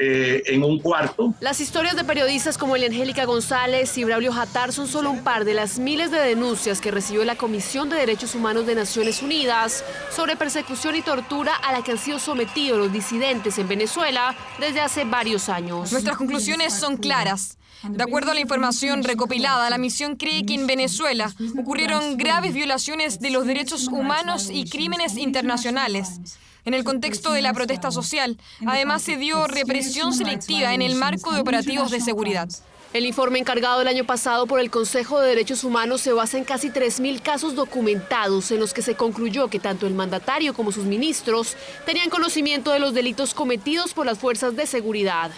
en un cuarto. Las historias de periodistas como Angélica González y Braulio Jatar son solo un par de las miles de denuncias que recibió la Comisión de Derechos Humanos de Naciones Unidas sobre persecución y tortura a la que han sido sometidos los disidentes en Venezuela desde hace varios años. Nuestras conclusiones son claras. De acuerdo a la información recopilada, la misión cree que en Venezuela ocurrieron graves violaciones de los derechos humanos y crímenes internacionales. En el contexto de la protesta social, además se dio represión selectiva en el marco de operativos de seguridad. El informe encargado el año pasado por el Consejo de Derechos Humanos se basa en casi 3.000 casos documentados en los que se concluyó que tanto el mandatario como sus ministros tenían conocimiento de los delitos cometidos por las fuerzas de seguridad.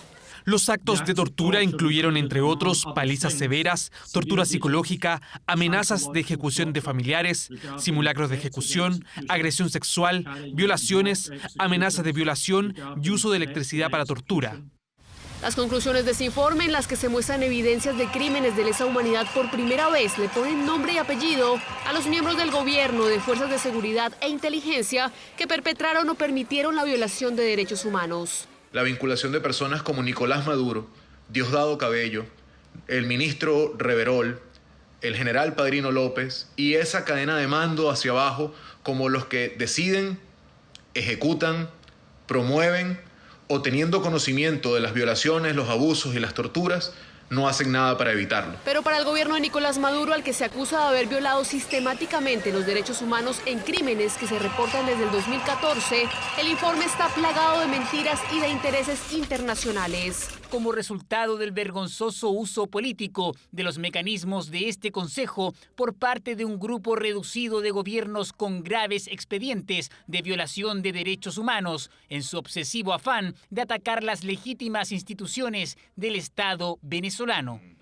Los actos de tortura incluyeron, entre otros, palizas severas, tortura psicológica, amenazas de ejecución de familiares, simulacros de ejecución, agresión sexual, violaciones, amenazas de violación y uso de electricidad para tortura. Las conclusiones de ese informe, en las que se muestran evidencias de crímenes de lesa humanidad por primera vez, le ponen nombre y apellido a los miembros del gobierno, de fuerzas de seguridad e inteligencia que perpetraron o permitieron la violación de derechos humanos. La vinculación de personas como Nicolás Maduro, Diosdado Cabello, el ministro Reverol, el general Padrino López y esa cadena de mando hacia abajo como los que deciden, ejecutan, promueven o teniendo conocimiento de las violaciones, los abusos y las torturas, no hacen nada para evitarlo. Pero para el gobierno de Nicolás Maduro, al que se acusa de haber violado sistemáticamente los derechos humanos en crímenes que se reportan desde el 2014, el informe está plagado de mentiras y de intereses internacionales. Como resultado del vergonzoso uso político de los mecanismos de este Consejo por parte de un grupo reducido de gobiernos con graves expedientes de violación de derechos humanos, en su obsesivo afán de atacar las legítimas instituciones del Estado venezolano.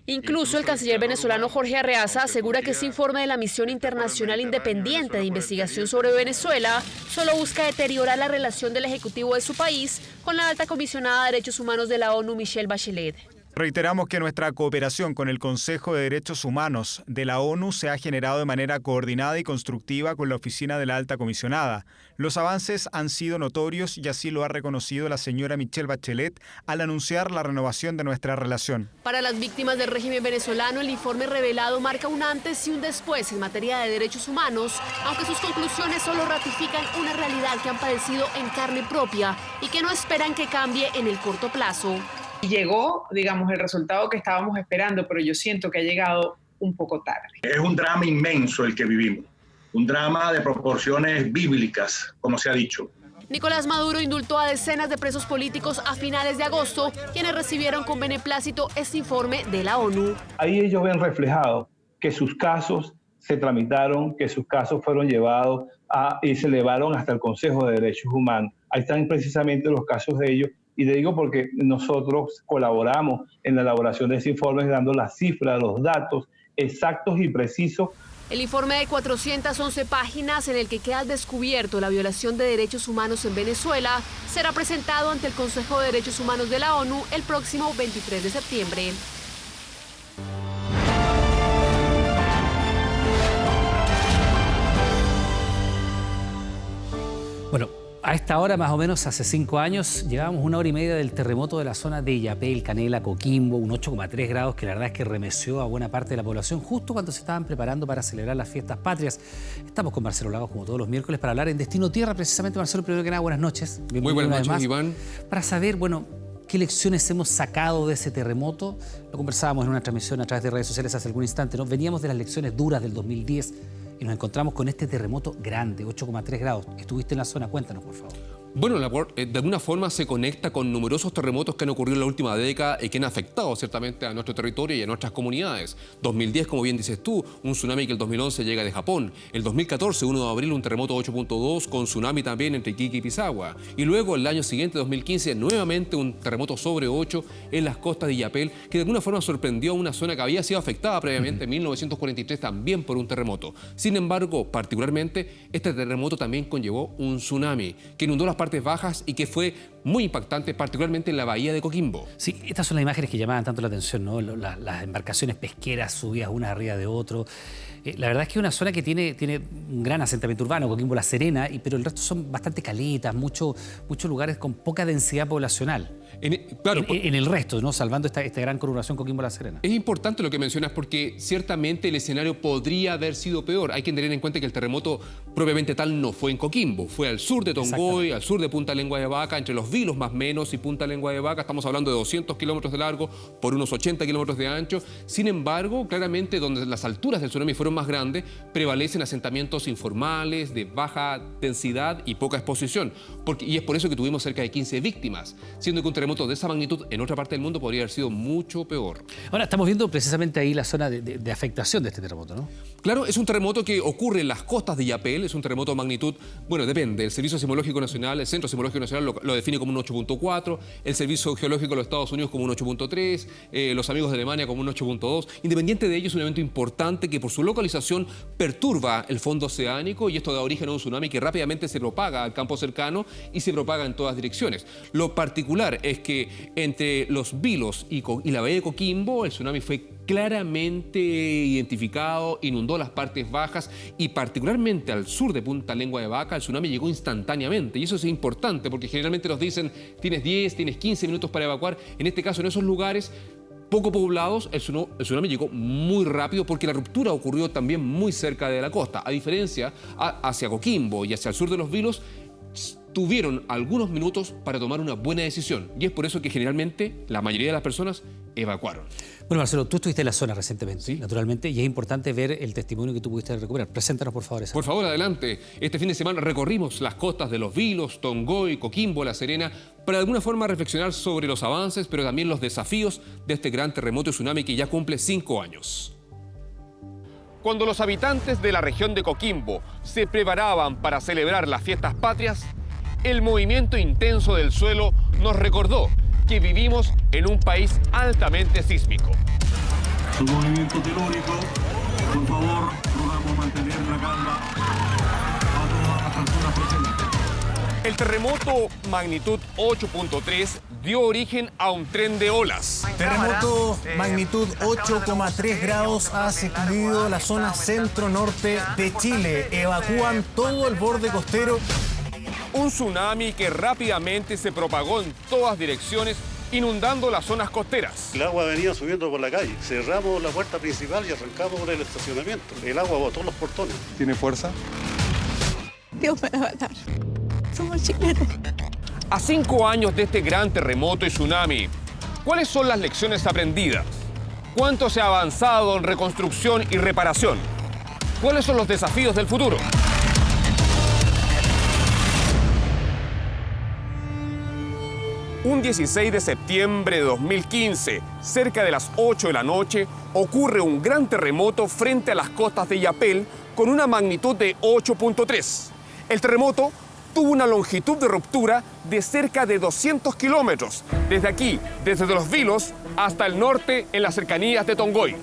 Incluso el canciller venezolano Jorge Arreaza asegura que ese informe de la Misión Internacional Independiente de Investigación sobre Venezuela solo busca deteriorar la relación del Ejecutivo de su país con la alta comisionada de Derechos Humanos de la ONU, Michelle Bachelet. Reiteramos que nuestra cooperación con el Consejo de Derechos Humanos de la ONU se ha generado de manera coordinada y constructiva con la Oficina de la Alta Comisionada. Los avances han sido notorios y así lo ha reconocido la señora Michelle Bachelet al anunciar la renovación de nuestra relación. Para las víctimas del régimen venezolano, el informe revelado marca un antes y un después en materia de derechos humanos, aunque sus conclusiones solo ratifican una realidad que han padecido en carne propia y que no esperan que cambie en el corto plazo. Llegó, digamos, el resultado que estábamos esperando, pero yo siento que ha llegado un poco tarde. Es un drama inmenso el que vivimos, un drama de proporciones bíblicas, como se ha dicho. Nicolás Maduro indultó a decenas de presos políticos a finales de agosto, quienes recibieron con beneplácito este informe de la ONU. Ahí ellos ven reflejado que sus casos se tramitaron, que sus casos fueron llevados y se elevaron hasta el Consejo de Derechos Humanos. Ahí están precisamente los casos de ellos Y te digo porque nosotros colaboramos en la elaboración de ese informe dando las cifras, los datos exactos y precisos. El informe de 411 páginas en el que queda al descubierto la violación de derechos humanos en Venezuela será presentado ante el Consejo de Derechos Humanos de la ONU el próximo 23 de septiembre. Bueno, a esta hora, más o menos hace 5 años, llevábamos 1 hora y media del terremoto de la zona de Illapel, Canela, Coquimbo, un 8,3 grados que la verdad es que remeció a buena parte de la población justo cuando se estaban preparando para celebrar las fiestas patrias. Estamos con Marcelo Lagos como todos los miércoles para hablar en Destino Tierra. Precisamente, Marcelo, primero que nada, buenas noches. Muy buenas noches, Iván. Para saber, bueno, qué lecciones hemos sacado de ese terremoto. Lo conversábamos en una transmisión a través de redes sociales hace algún instante, ¿no? Veníamos de las lecciones duras del 2010 y nos encontramos con este terremoto grande, 8,3 grados. Estuviste en la zona, cuéntanos, por favor. Bueno, de alguna forma se conecta con numerosos terremotos que han ocurrido en la última década y que han afectado ciertamente a nuestro territorio y a nuestras comunidades. 2010, como bien dices tú, un tsunami que el 2011 llega de Japón. El 2014, 1 de abril, un terremoto 8.2 con tsunami también entre Iquique y Pisagua. Y luego, el año siguiente, 2015, nuevamente un terremoto sobre 8 en las costas de Illapel, que de alguna forma sorprendió a una zona que había sido afectada previamente en 1943 también por un terremoto. Sin embargo, particularmente, este terremoto también conllevó un tsunami que inundó las partes bajas y que fue muy impactante, particularmente en la bahía de Coquimbo. Sí, estas son las imágenes que llamaban tanto la atención, ¿no? Las embarcaciones pesqueras subidas unas arriba de otro. La verdad es que es una zona que tiene un gran asentamiento urbano, Coquimbo, La Serena, pero el resto son bastante caletas, muchos lugares con poca densidad poblacional. En el resto, ¿no? Salvando esta gran conurbación Coquimbo-La Serena. Es importante lo que mencionas porque ciertamente el escenario podría haber sido peor. Hay que tener en cuenta que el terremoto propiamente tal no fue en Coquimbo, fue al sur de Tongoy, al sur de Punta Lengua de Vaca, entre Los Vilos más o menos y Punta Lengua de Vaca. Estamos hablando de 200 kilómetros de largo por unos 80 kilómetros de ancho. Sin embargo, claramente donde las alturas del tsunami fueron más grandes, prevalecen asentamientos informales, de baja densidad y poca exposición. Y es por eso que tuvimos cerca de 15 víctimas, siendo que un terremoto de esa magnitud en otra parte del mundo podría haber sido mucho peor. Ahora, estamos viendo precisamente ahí la zona de afectación de este terremoto, ¿no? Claro, es un terremoto que ocurre en las costas de Illapel, es un terremoto de magnitud, bueno, depende, el Servicio Sismológico Nacional, el Centro Sismológico Nacional lo define como un 8.4, el Servicio Geológico de los Estados Unidos como un 8.3, los amigos de Alemania como un 8.2. Independiente de ello, es un evento importante que por su localización perturba el fondo oceánico y esto da origen a un tsunami que rápidamente se propaga al campo cercano y se propaga en todas direcciones. Lo particular es que entre Los Vilos y la bahía de Coquimbo, el tsunami fue claramente identificado, inundó las partes bajas y particularmente al sur de Punta Lengua de Vaca, el tsunami llegó instantáneamente. Y eso es importante porque generalmente nos dicen tienes 10, tienes 15 minutos para evacuar. En este caso, en esos lugares poco poblados, el tsunami llegó muy rápido porque la ruptura ocurrió también muy cerca de la costa. A diferencia, hacia Coquimbo y hacia el sur de Los Vilos, tuvieron algunos minutos para tomar una buena decisión. Y es por eso que generalmente la mayoría de las personas evacuaron. Bueno, Marcelo, tú estuviste en la zona recientemente, ¿sí? Naturalmente, y es importante ver el testimonio que tú pudiste recuperar. Preséntanos, por favor, esa. Por favor, adelante. Este fin de semana recorrimos las costas de Los Vilos, Tongoy, Coquimbo, La Serena, para de alguna forma reflexionar sobre los avances, pero también los desafíos de este gran terremoto y tsunami que ya cumple 5 años. Cuando los habitantes de la región de Coquimbo se preparaban para celebrar las fiestas patrias, el movimiento intenso del suelo nos recordó que vivimos en un país altamente sísmico. Su movimiento telúrico, por favor, rogamos mantener la calma a todas las personas presentes. El terremoto magnitud 8.3 dio origen a un tren de olas. Terremoto magnitud 8,3 grados ha sacudido la zona centro-norte de Chile. Evacúan todo el borde costero. Un tsunami que rápidamente se propagó en todas direcciones, inundando las zonas costeras. El agua venía subiendo por la calle. Cerramos la puerta principal y arrancamos por el estacionamiento. El agua botó los portones. ¿Tiene fuerza? Dios me va a matar. Somos chilenos. A 5 años de este gran terremoto y tsunami, ¿cuáles son las lecciones aprendidas? ¿Cuánto se ha avanzado en reconstrucción y reparación? ¿Cuáles son los desafíos del futuro? Un 16 de septiembre de 2015, cerca de las 8 de la noche, ocurre un gran terremoto frente a las costas de Illapel con una magnitud de 8.3. El terremoto tuvo una longitud de ruptura de cerca de 200 kilómetros, desde aquí, desde Los Vilos hasta el norte en las cercanías de Tongoy.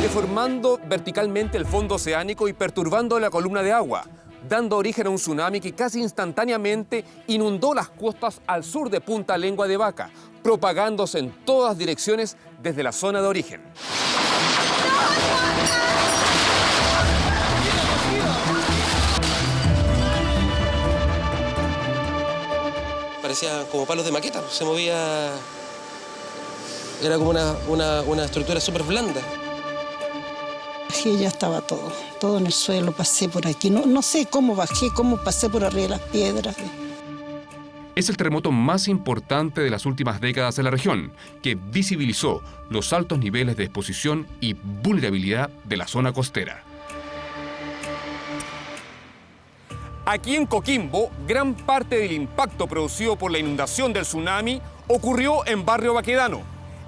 Deformando verticalmente el fondo oceánico y perturbando la columna de agua, dando origen a un tsunami que casi instantáneamente inundó las costas al sur de Punta Lengua de Vaca, propagándose en todas direcciones desde la zona de origen. Parecía como palos de maqueta, se movía, era como una estructura súper blanda. Bajé, ya estaba todo en el suelo, pasé por aquí. No sé cómo bajé, cómo pasé por arriba de las piedras. Es el terremoto más importante de las últimas décadas en la región, que visibilizó los altos niveles de exposición y vulnerabilidad de la zona costera. Aquí en Coquimbo, gran parte del impacto producido por la inundación del tsunami ocurrió en Barrio Baquedano.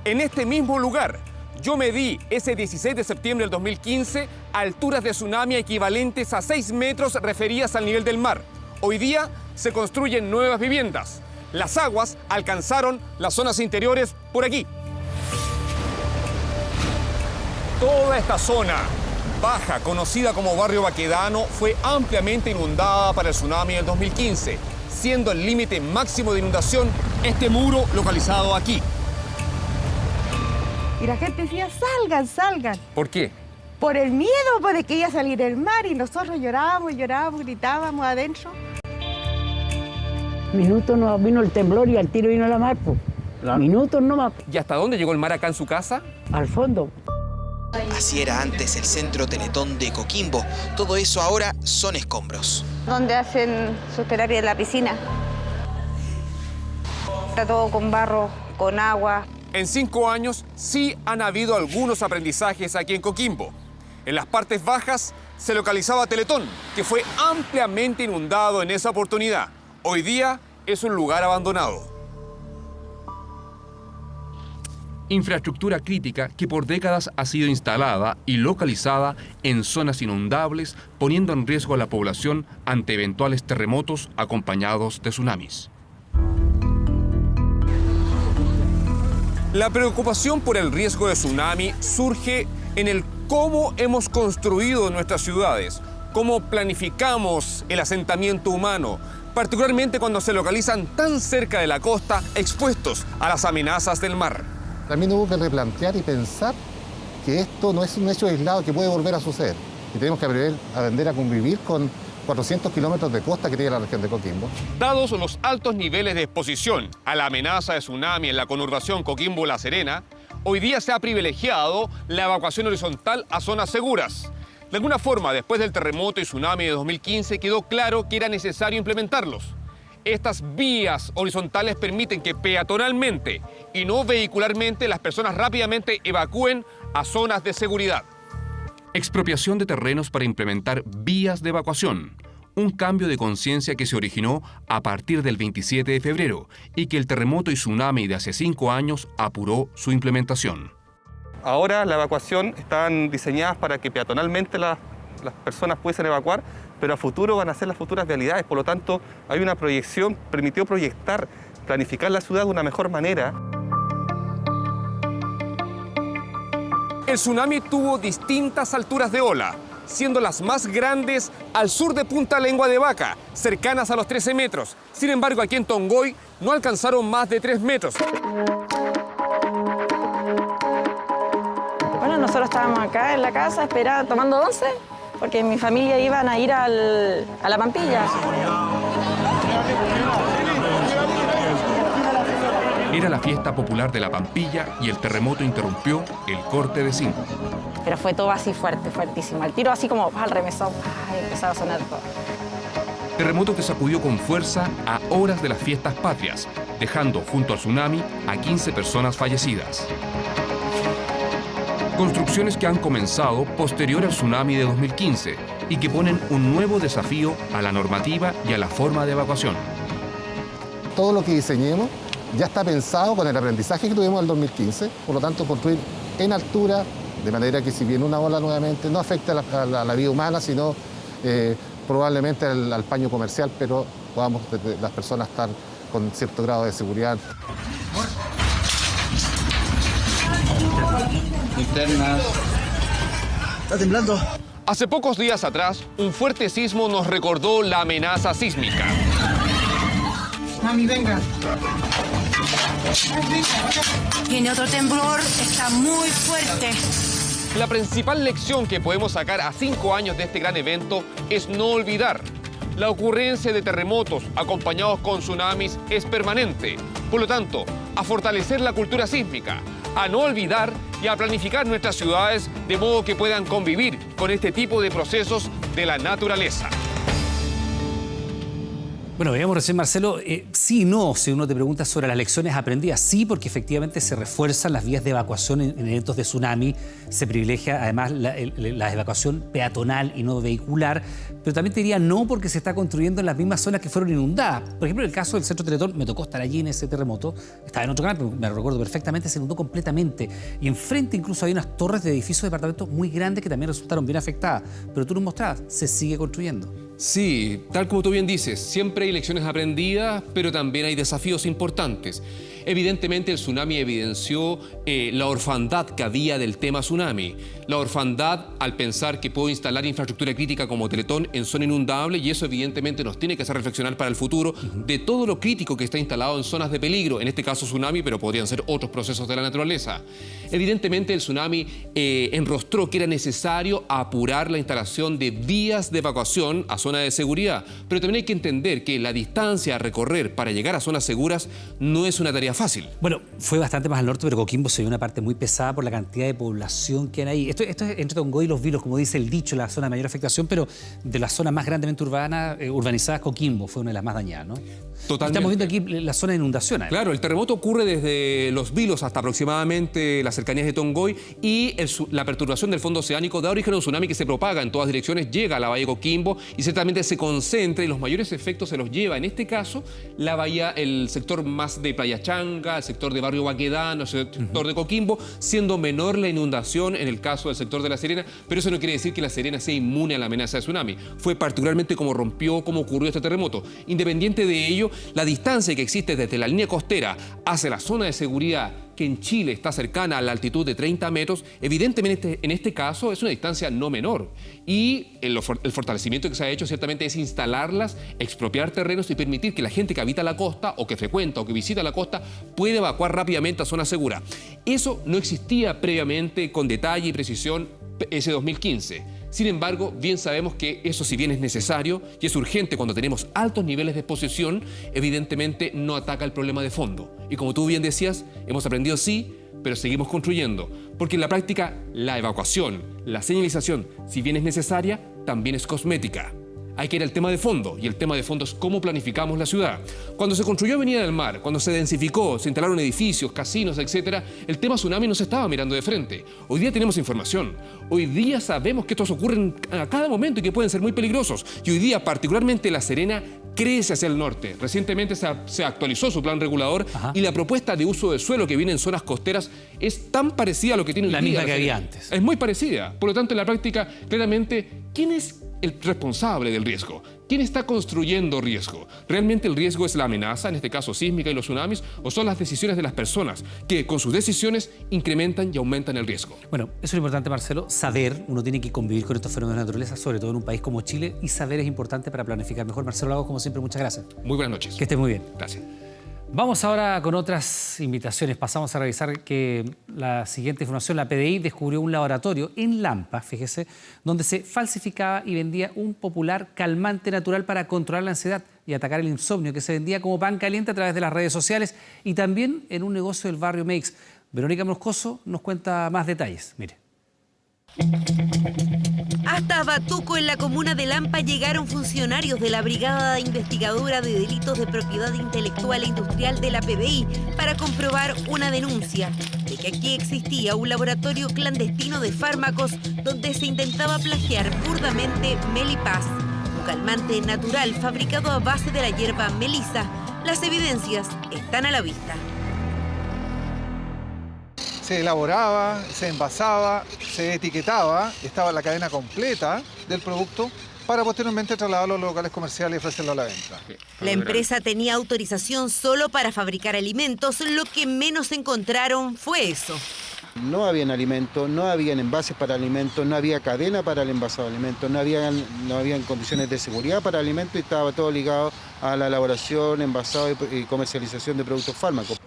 En este mismo lugar, yo medí ese 16 de septiembre del 2015 alturas de tsunami equivalentes a 6 metros referidas al nivel del mar. Hoy día se construyen nuevas viviendas. Las aguas alcanzaron las zonas interiores por aquí. Toda esta zona baja, conocida como Barrio Baquedano, fue ampliamente inundada para el tsunami del 2015, siendo el límite máximo de inundación este muro localizado aquí. Y la gente decía, salgan, salgan. ¿Por qué? Por el miedo, de que iba a salir el mar, y nosotros llorábamos, gritábamos adentro. Minutos nos vino el temblor y al tiro vino la mar, pues. Minutos nomás. ¿Y hasta dónde llegó el mar acá en su casa? Al fondo. Así era antes el centro Teletón de Coquimbo. Todo eso ahora son escombros. Donde hacen sus terapias en la piscina. Está todo con barro, con agua. En 5 años sí han habido algunos aprendizajes aquí en Coquimbo. En las partes bajas se localizaba Teletón, que fue ampliamente inundado en esa oportunidad. Hoy día es un lugar abandonado. Infraestructura crítica que por décadas ha sido instalada y localizada en zonas inundables, poniendo en riesgo a la población ante eventuales terremotos acompañados de tsunamis. La preocupación por el riesgo de tsunami surge en el cómo hemos construido nuestras ciudades, cómo planificamos el asentamiento humano, particularmente cuando se localizan tan cerca de la costa, expuestos a las amenazas del mar. También hubo que replantear y pensar que esto no es un hecho aislado que puede volver a suceder. Y tenemos que aprender a convivir con 400 kilómetros de costa que tiene la región de Coquimbo. Dados los altos niveles de exposición a la amenaza de tsunami en la conurbación Coquimbo-La Serena, hoy día se ha privilegiado la evacuación horizontal a zonas seguras. De alguna forma, después del terremoto y tsunami de 2015, quedó claro que era necesario implementarlos. Estas vías horizontales permiten que peatonalmente y no vehicularmente las personas rápidamente evacúen a zonas de seguridad. Expropiación de terrenos para implementar vías de evacuación. Un cambio de conciencia que se originó a partir del 27 de febrero y que el terremoto y tsunami de hace 5 años apuró su implementación. Ahora la evacuación están diseñadas para que peatonalmente las personas pudiesen evacuar, pero a futuro van a ser las futuras vialidades. Por lo tanto, hay una proyección, permitió proyectar, planificar la ciudad de una mejor manera. El tsunami tuvo distintas alturas de ola, siendo las más grandes al sur de Punta Lengua de Vaca, cercanas a los 13 metros. Sin embargo, aquí en Tongoy no alcanzaron más de 3 metros. Bueno, nosotros estábamos acá en la casa esperando, tomando once, porque mi familia iban a ir a la Pampilla. Era la fiesta popular de la Pampilla y el terremoto interrumpió el corte de zinc. Pero fue todo así fuerte, fuertísimo. El tiro así como al remesón, empezaba a sonar todo. Terremoto que sacudió con fuerza a horas de las fiestas patrias, dejando junto al tsunami a 15 personas fallecidas. Construcciones que han comenzado posterior al tsunami de 2015 y que ponen un nuevo desafío a la normativa y a la forma de evacuación. Todo lo que diseñemos ya está pensado con el aprendizaje que tuvimos en el 2015, por lo tanto construir en altura, de manera que si viene una ola nuevamente no afecte a la vida humana, sino probablemente al paño comercial, pero podamos las personas estar con cierto grado de seguridad. Internas. Está temblando. Hace pocos días atrás, un fuerte sismo nos recordó la amenaza sísmica. Mami, venga. Viene otro temblor, está muy fuerte. La principal lección que podemos sacar a 5 años de este gran evento es no olvidar. La ocurrencia de terremotos acompañados con tsunamis es permanente. Por lo tanto, a fortalecer la cultura sísmica, a no olvidar y a planificar nuestras ciudades de modo que puedan convivir con este tipo de procesos de la naturaleza. Bueno, veíamos recién, Marcelo, sí y no, si uno te pregunta sobre las lecciones aprendidas, sí, porque efectivamente se refuerzan las vías de evacuación en eventos de tsunami, se privilegia además la evacuación peatonal y no vehicular, pero también te diría no porque se está construyendo en las mismas zonas que fueron inundadas. Por ejemplo, en el caso del Centro Teletón, me tocó estar allí en ese terremoto, estaba en otro canal, pero me lo recuerdo perfectamente, se inundó completamente. Y enfrente incluso hay unas torres de edificios de departamentos muy grandes que también resultaron bien afectadas, pero tú nos mostrabas, se sigue construyendo. Sí, tal como tú bien dices, siempre hay lecciones aprendidas, pero también hay desafíos importantes. Evidentemente el tsunami evidenció la orfandad que había del tema tsunami. La orfandad al pensar que puedo instalar infraestructura crítica como Teletón en zona inundable, y eso evidentemente nos tiene que hacer reflexionar para el futuro de todo lo crítico que está instalado en zonas de peligro, en este caso tsunami, pero podrían ser otros procesos de la naturaleza. Evidentemente el tsunami enrostró que era necesario apurar la instalación de vías de evacuación a zona de seguridad, pero también hay que entender que la distancia a recorrer para llegar a zonas seguras no es una tarea fácil. Bueno, fue bastante más al norte, pero Coquimbo se vio una parte muy pesada por la cantidad de población que hay ahí. Esto es entre Tongoy y Los Vilos, como dice el dicho, la zona de mayor afectación, pero de las zonas más grandemente urbanizadas, Coquimbo fue una de las más dañadas, ¿no? Totalmente. Estamos viendo aquí la zona de inundación. Claro, el terremoto ocurre desde Los Vilos hasta aproximadamente las cercanías de Tongoy, y la perturbación del fondo oceánico da origen a un tsunami que se propaga en todas direcciones, llega a la bahía de Coquimbo y ciertamente se concentra, y los mayores efectos se los lleva, en este caso, la bahía, el sector más de Playa Changa, el sector de Barrio Baquedano, el sector de Coquimbo, siendo menor la inundación en el caso del sector de La Serena, pero eso no quiere decir que La Serena sea inmune a la amenaza de tsunami. Fue particularmente como ocurrió este terremoto. Independiente de ello, la distancia que existe desde la línea costera hacia la zona de seguridad, que en Chile está cercana a la altitud de 30 metros, evidentemente en este caso es una distancia no menor. Y el fortalecimiento que se ha hecho ciertamente es instalarlas, expropiar terrenos y permitir que la gente que habita la costa o que frecuenta o que visita la costa pueda evacuar rápidamente a zona segura. Eso no existía previamente con detalle y precisión ese 2015. Sin embargo, bien sabemos que eso, si bien es necesario y es urgente cuando tenemos altos niveles de exposición, evidentemente no ataca el problema de fondo. Y como tú bien decías, hemos aprendido sí, pero seguimos construyendo. Porque en la práctica, la evacuación, la señalización, si bien es necesaria, también es cosmética. Hay que ir al tema de fondo, y el tema de fondo es cómo planificamos la ciudad. Cuando se construyó Avenida del Mar, cuando se densificó, se instalaron edificios, casinos, etc., el tema tsunami no se estaba mirando de frente. Hoy día tenemos información. Hoy día sabemos que estos ocurren a cada momento y que pueden ser muy peligrosos. Y hoy día, particularmente La Serena, crece hacia el norte. Recientemente se actualizó su plan regulador. Y la propuesta de uso de suelo que viene en zonas costeras es tan parecida a lo que tiene hoy día. La misma que había antes. Es muy parecida. Por lo tanto, en la práctica, claramente, ¿quién es el responsable del riesgo? ¿Quién está construyendo riesgo? ¿Realmente el riesgo es la amenaza, en este caso sísmica y los tsunamis, o son las decisiones de las personas que con sus decisiones incrementan y aumentan el riesgo? Bueno, eso es lo importante, Marcelo, saber. Uno tiene que convivir con estos fenómenos de naturaleza, sobre todo en un país como Chile, y saber es importante para planificar mejor. Marcelo Lagos, como siempre, muchas gracias. Muy buenas noches. Que estés muy bien. Gracias. Vamos ahora con otras invitaciones. Pasamos a revisar que la siguiente información. La PDI descubrió un laboratorio en Lampa, fíjese, donde se falsificaba y vendía un popular calmante natural para controlar la ansiedad y atacar el insomnio, que se vendía como pan caliente a través de las redes sociales y también en un negocio del barrio Meix. Verónica Moscoso nos cuenta más detalles. Mire. Hasta Batuco, en la comuna de Lampa, llegaron funcionarios de la Brigada Investigadora de Delitos de Propiedad Intelectual e Industrial de la PDI para comprobar una denuncia de que aquí existía un laboratorio clandestino de fármacos donde se intentaba plagiar burdamente Melipaz, un calmante natural fabricado a base de la hierba melisa, Las evidencias están a la vista. Se elaboraba, se envasaba, se etiquetaba, estaba la cadena completa del producto para posteriormente trasladarlo a los locales comerciales y ofrecerlo a la venta. La empresa tenía autorización solo para fabricar alimentos, lo que menos encontraron fue eso. No habían alimentos, no habían envases para alimentos, no había cadena para el envasado de alimentos, no habían condiciones de seguridad para alimentos y estaba todo ligado a la elaboración, envasado y comercialización de productos fármacos.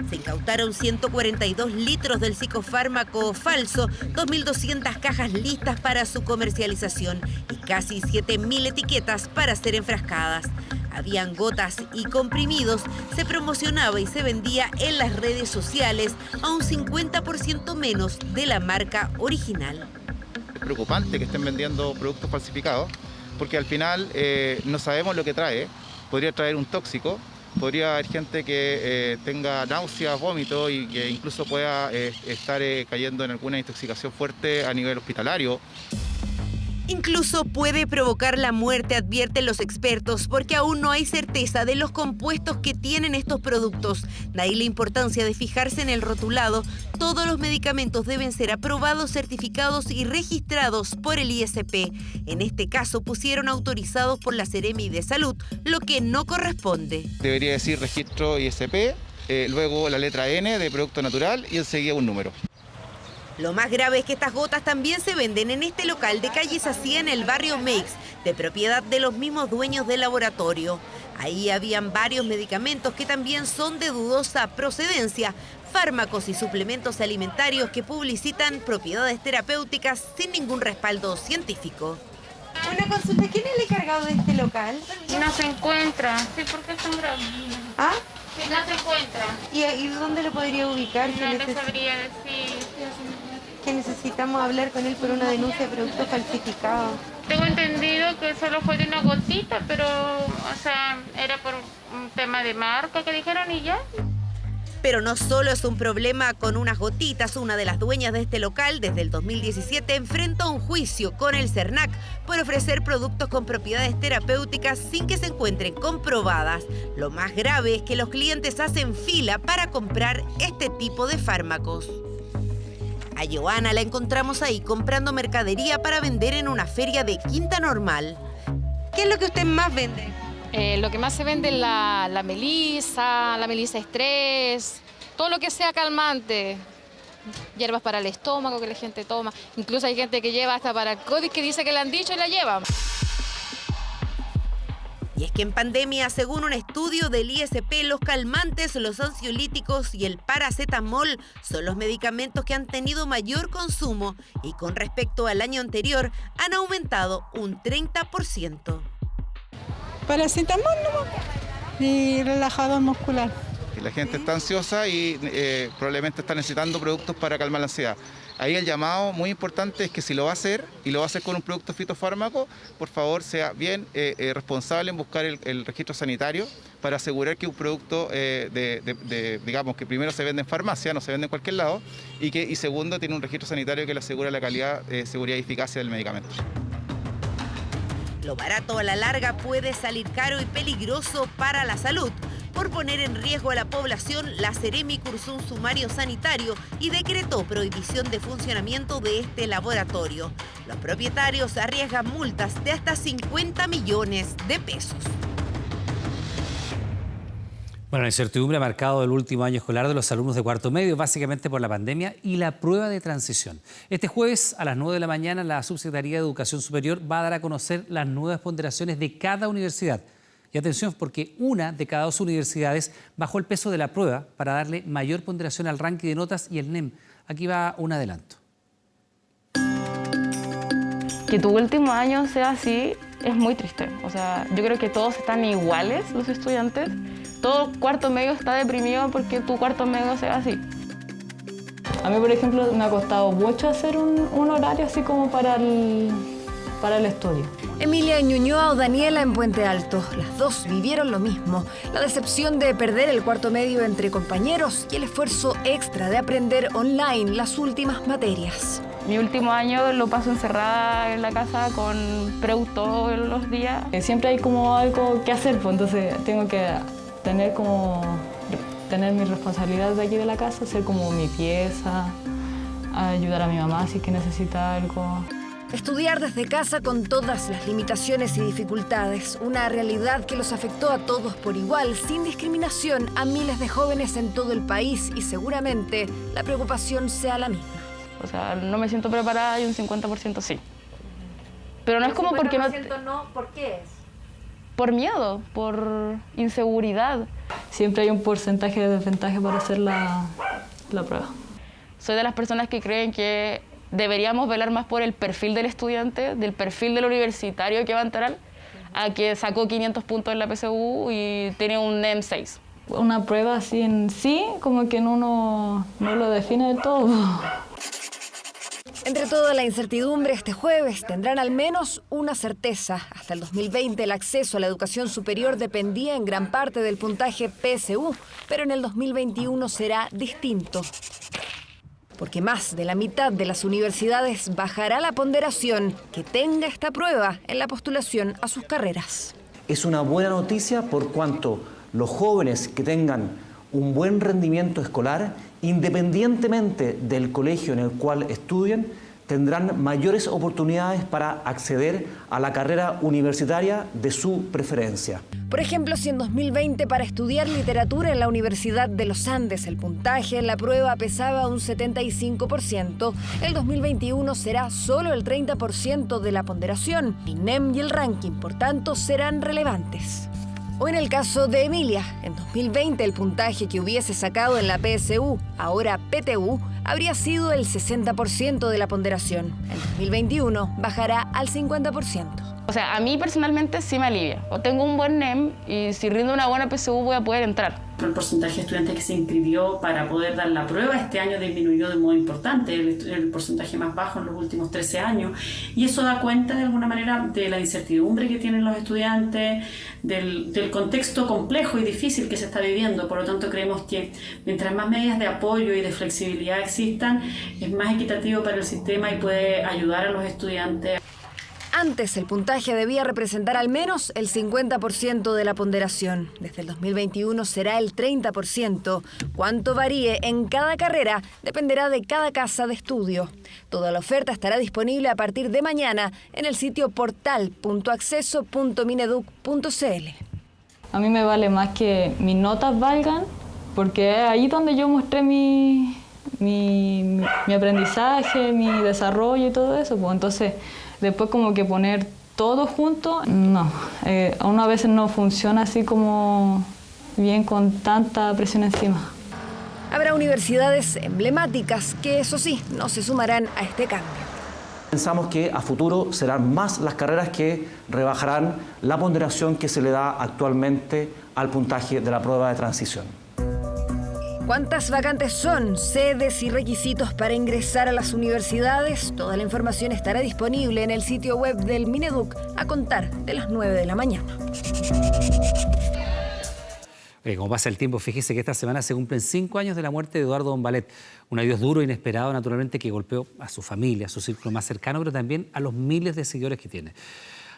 Se incautaron 142 litros del psicofármaco falso, 2.200 cajas listas para su comercialización y casi 7.000 etiquetas para ser enfrascadas. Habían gotas y comprimidos, se promocionaba y se vendía en las redes sociales a un 50% menos de la marca original. Es preocupante que estén vendiendo productos falsificados porque al final no sabemos lo que trae. Podría traer un tóxico, podría haber gente que tenga náuseas, vómitos y que incluso pueda estar cayendo en alguna intoxicación fuerte a nivel hospitalario. Incluso puede provocar la muerte, advierten los expertos, porque aún no hay certeza de los compuestos que tienen estos productos. De ahí la importancia de fijarse en el rotulado. Todos los medicamentos deben ser aprobados, certificados y registrados por el ISP. En este caso pusieron autorizados por la Seremi de Salud, lo que no corresponde. Debería decir registro ISP, luego la letra N de producto natural y enseguida un número. Lo más grave es que estas gotas también se venden en este local de calle Sacía en el barrio Meix, de propiedad de los mismos dueños del laboratorio. Ahí habían varios medicamentos que también son de dudosa procedencia, fármacos y suplementos alimentarios que publicitan propiedades terapéuticas sin ningún respaldo científico. Una consulta, ¿quién es el encargado de este local? No se encuentra. Sí, ¿por qué están grabando? ¿Ah? No se encuentra. ¿Y dónde lo podría ubicar? No te sabría decir. Que necesitamos hablar con él por una denuncia de productos falsificados. Tengo entendido que solo fue de una gotita, pero, o sea, era por un tema de marca que dijeron y ya. Pero no solo es un problema con unas gotitas. Una de las dueñas de este local desde el 2017 enfrenta un juicio con el CERNAC por ofrecer productos con propiedades terapéuticas sin que se encuentren comprobadas. Lo más grave es que los clientes hacen fila para comprar este tipo de fármacos. A Joana la encontramos ahí comprando mercadería para vender en una feria de Quinta Normal. ¿Qué es lo que usted más vende? Lo que más se vende es la melisa estrés, todo lo que sea calmante, hierbas para el estómago que la gente toma. Incluso hay gente que lleva hasta para el COVID que dice que le han dicho y la lleva. Y es que en pandemia, según un estudio del ISP, los calmantes, los ansiolíticos y el paracetamol son los medicamentos que han tenido mayor consumo y con respecto al año anterior han aumentado un 30%. Paracetamol nomás y relajador muscular. La gente está ansiosa y probablemente está necesitando productos para calmar la ansiedad. Ahí el llamado muy importante es que si lo va a hacer y lo va a hacer con un producto fitofármaco, por favor sea bien responsable en buscar el registro sanitario para asegurar que un producto digamos que primero se vende en farmacia, no se vende en cualquier lado, y segundo tiene un registro sanitario que le asegura la calidad, seguridad y eficacia del medicamento. Lo barato a la larga puede salir caro y peligroso para la salud. Por poner en riesgo a la población, la Seremi cursó un sumario sanitario y decretó prohibición de funcionamiento de este laboratorio. Los propietarios arriesgan multas de hasta 50 millones de pesos. Bueno, la incertidumbre ha marcado el último año escolar de los alumnos de cuarto medio, básicamente por la pandemia y la prueba de transición. Este jueves a las 9 de la mañana la Subsecretaría de Educación Superior va a dar a conocer las nuevas ponderaciones de cada universidad. Y atención, porque una de cada 2 universidades bajó el peso de la prueba para darle mayor ponderación al ranking de notas y el NEM. Aquí va un adelanto. Que tu último año sea así es muy triste. O sea, yo creo que todos están iguales, los estudiantes. Todo cuarto medio está deprimido porque tu cuarto medio sea así. A mí, por ejemplo, me ha costado mucho hacer un horario así como para el estudio. Emilia en Ñuñoa o Daniela en Puente Alto. Las dos vivieron lo mismo. La decepción de perder el cuarto medio entre compañeros y el esfuerzo extra de aprender online las últimas materias. Mi último año lo paso encerrada en la casa con Preu todos los días. Siempre hay como algo que hacer, pues entonces tengo que tener mis responsabilidades de aquí de la casa, ser como mi pieza, ayudar a mi mamá si es que necesita algo. Estudiar desde casa con todas las limitaciones y dificultades, una realidad que los afectó a todos por igual, sin discriminación, a miles de jóvenes en todo el país y seguramente la preocupación sea la misma. O sea, no me siento preparada y un 50% sí. Pero no es como porque no... no, ¿por qué es? Por miedo, por inseguridad. Siempre hay un porcentaje de desventaja para hacer la prueba. Soy de las personas que creen que deberíamos velar más por el perfil del estudiante, del perfil del universitario que va a entrar, a que sacó 500 puntos en la PSU y tiene un NEM 6. Una prueba así en sí, como que no lo define del todo. Entre toda la incertidumbre, este jueves tendrán al menos una certeza. Hasta el 2020 el acceso a la educación superior dependía en gran parte del puntaje PSU, pero en el 2021 será distinto. Porque más de la mitad de las universidades bajará la ponderación que tenga esta prueba en la postulación a sus carreras. Es una buena noticia por cuanto los jóvenes que tengan un buen rendimiento escolar, independientemente del colegio en el cual estudien, tendrán mayores oportunidades para acceder a la carrera universitaria de su preferencia. Por ejemplo, si en 2020 para estudiar literatura en la Universidad de los Andes el puntaje en la prueba pesaba un 75%, el 2021 será solo el 30% de la ponderación. El NEM y el ranking, por tanto, serán relevantes. O en el caso de Emilia, en 2020 el puntaje que hubiese sacado en la PSU, ahora PTU, habría sido el 60% de la ponderación. En 2021 bajará al 50%. O sea, a mí personalmente sí me alivia. O tengo un buen NEM y si rindo una buena PSU voy a poder entrar. El porcentaje de estudiantes que se inscribió para poder dar la prueba este año disminuyó de modo importante, el porcentaje más bajo en los últimos 13 años. Y eso da cuenta de alguna manera de la incertidumbre que tienen los estudiantes, del contexto complejo y difícil que se está viviendo. Por lo tanto, creemos que mientras más medidas de apoyo y de flexibilidad existan, es más equitativo para el sistema y puede ayudar a los estudiantes. Antes, el puntaje debía representar al menos el 50% de la ponderación. Desde el 2021 será el 30%. Cuánto varíe en cada carrera dependerá de cada casa de estudio. Toda la oferta estará disponible a partir de mañana en el sitio portal.acceso.mineduc.cl. A mí me vale más que mis notas valgan, porque es ahí donde yo mostré mi aprendizaje, mi desarrollo y todo eso. Pues entonces, después como que poner todo junto, no. Aún a veces no funciona así como bien con tanta presión encima. Habrá universidades emblemáticas que, eso sí, no se sumarán a este cambio. Pensamos que a futuro serán más las carreras que rebajarán la ponderación que se le da actualmente al puntaje de la prueba de transición. ¿Cuántas vacantes son, sedes y requisitos para ingresar a las universidades? Toda la información estará disponible en el sitio web del Mineduc a contar de las 9 de la mañana. Como pasa el tiempo, fíjese que esta semana se cumplen 5 años de la muerte de Eduardo Bombalet. Un adiós duro e inesperado, naturalmente, que golpeó a su familia, a su círculo más cercano, pero también a los miles de seguidores que tiene.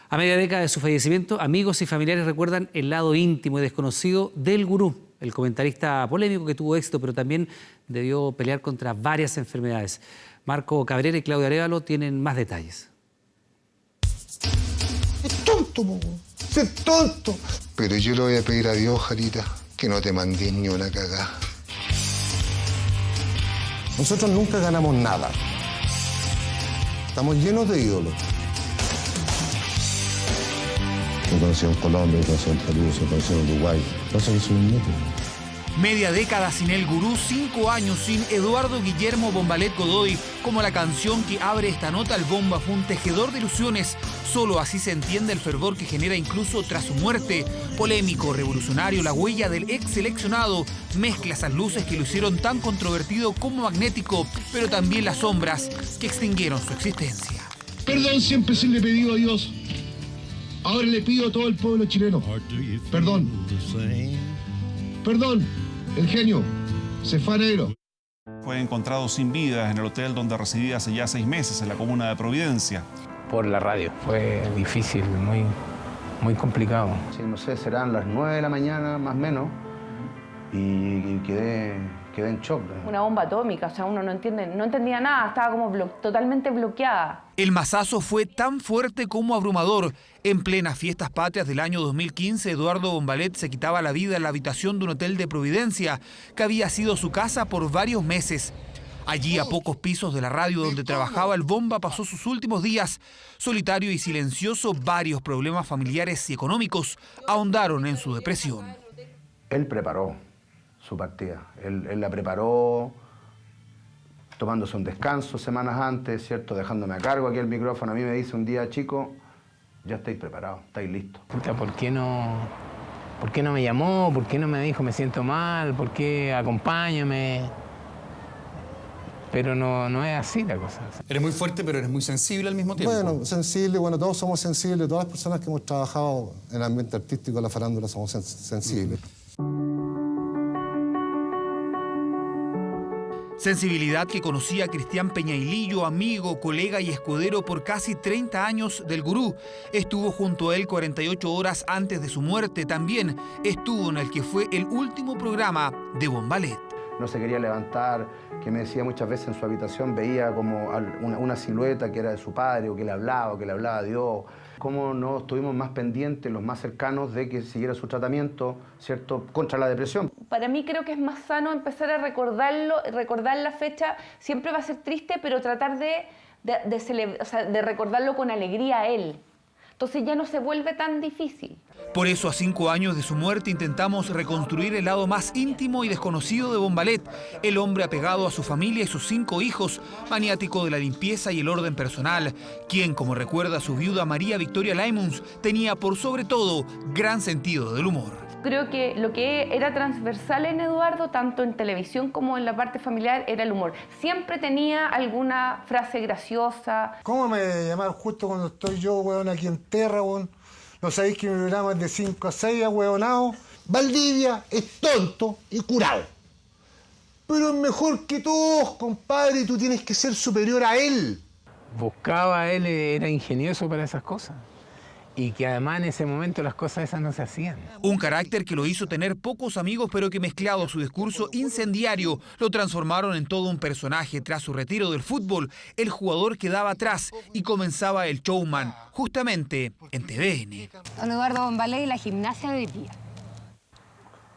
A media década de su fallecimiento, amigos y familiares recuerdan el lado íntimo y desconocido del gurú, el comentarista polémico que tuvo éxito, pero también debió pelear contra varias enfermedades. Marco Cabrera y Claudia Arévalo tienen más detalles. Es tonto, Bobo. Es tonto. Pero yo le voy a pedir a Dios, Jarita, que no te mandes ni una cagada. Nosotros nunca ganamos nada. Estamos llenos de ídolos. Yo conocí en Colombia, yo conocí en Perú, yo conocí en Uruguay. Pasa que soy un nieto. Media década sin el gurú, 5 años sin Eduardo Guillermo Bombalet Godoy. Como la canción que abre esta nota, el Bomba fue un tejedor de ilusiones. Solo así se entiende el fervor que genera incluso tras su muerte. Polémico, revolucionario, la huella del ex seleccionado mezcla esas luces que lo hicieron tan controvertido como magnético, pero también las sombras que extinguieron su existencia. Perdón siempre se le he pedido a Dios. Ahora le pido a todo el pueblo chileno. Perdón. Perdón. El genio se fue a negro. Fue encontrado sin vida en el hotel donde residía hace ya 6 meses, en la comuna de Providencia. Por la radio. Fue difícil, muy muy complicado. Sí, no sé, serán las 9 de la mañana más o menos y quedé en shock. Una bomba atómica, o sea, uno no entendía nada, estaba como totalmente bloqueada. El mazazo fue tan fuerte como abrumador. En plenas fiestas patrias del año 2015, Eduardo Bombalet se quitaba la vida en la habitación de un hotel de Providencia, que había sido su casa por varios meses. Allí, a pocos pisos de la radio donde trabajaba, el bomba pasó sus últimos días. Solitario y silencioso, varios problemas familiares y económicos ahondaron en su depresión. Él preparó su partida. Él la preparó tomándose un descanso semanas antes, ¿cierto? Dejándome a cargo aquí el micrófono. A mí me dice un día, chico, ya estáis preparados, estáis listos. ¿Por qué no me llamó? ¿Por qué no me dijo me siento mal? ¿Por qué acompáñame? Pero no es así la cosa. Eres muy fuerte, pero eres muy sensible al mismo tiempo. Bueno, sensible, todos somos sensibles. Todas las personas que hemos trabajado en el ambiente artístico de la farándula somos sensibles. Sensibilidad que conocía Cristian Peñailillo, amigo, colega y escudero por casi 30 años del gurú. Estuvo junto a él 48 horas antes de su muerte. También estuvo en el que fue el último programa de Bombalet. No se quería levantar, que me decía muchas veces en su habitación, veía como una silueta que era de su padre, o que le hablaba a Dios. Cómo no estuvimos más pendientes, los más cercanos, de que siguiera su tratamiento, ¿cierto?, contra la depresión. Para mí creo que es más sano empezar a recordarlo, recordar la fecha. Siempre va a ser triste, pero tratar de recordarlo con alegría a él. Entonces ya no se vuelve tan difícil. Por eso, a 5 años de su muerte, intentamos reconstruir el lado más íntimo y desconocido de Bombalet, el hombre apegado a su familia y sus 5 hijos, maniático de la limpieza y el orden personal, quien, como recuerda su viuda María Victoria Laimuns, tenía por sobre todo gran sentido del humor. Creo que lo que era transversal en Eduardo, tanto en televisión como en la parte familiar, era el humor. Siempre tenía alguna frase graciosa. ¿Cómo me llamar justo cuando estoy yo, weón, aquí en tierra, weón? ¿No sabéis que mi programa es de 5 a 6, weonado? Valdivia es tonto y curado. Pero es mejor que todos, compadre, y tú tienes que ser superior a él. Buscaba él, era ingenioso para esas cosas. Y que además en ese momento las cosas esas no se hacían. Un carácter que lo hizo tener pocos amigos, pero que mezclado a su discurso incendiario, lo transformaron en todo un personaje. Tras su retiro del fútbol, el jugador quedaba atrás y comenzaba el showman, justamente en TVN. Don Eduardo Bombalet y la gimnasia de hoy día.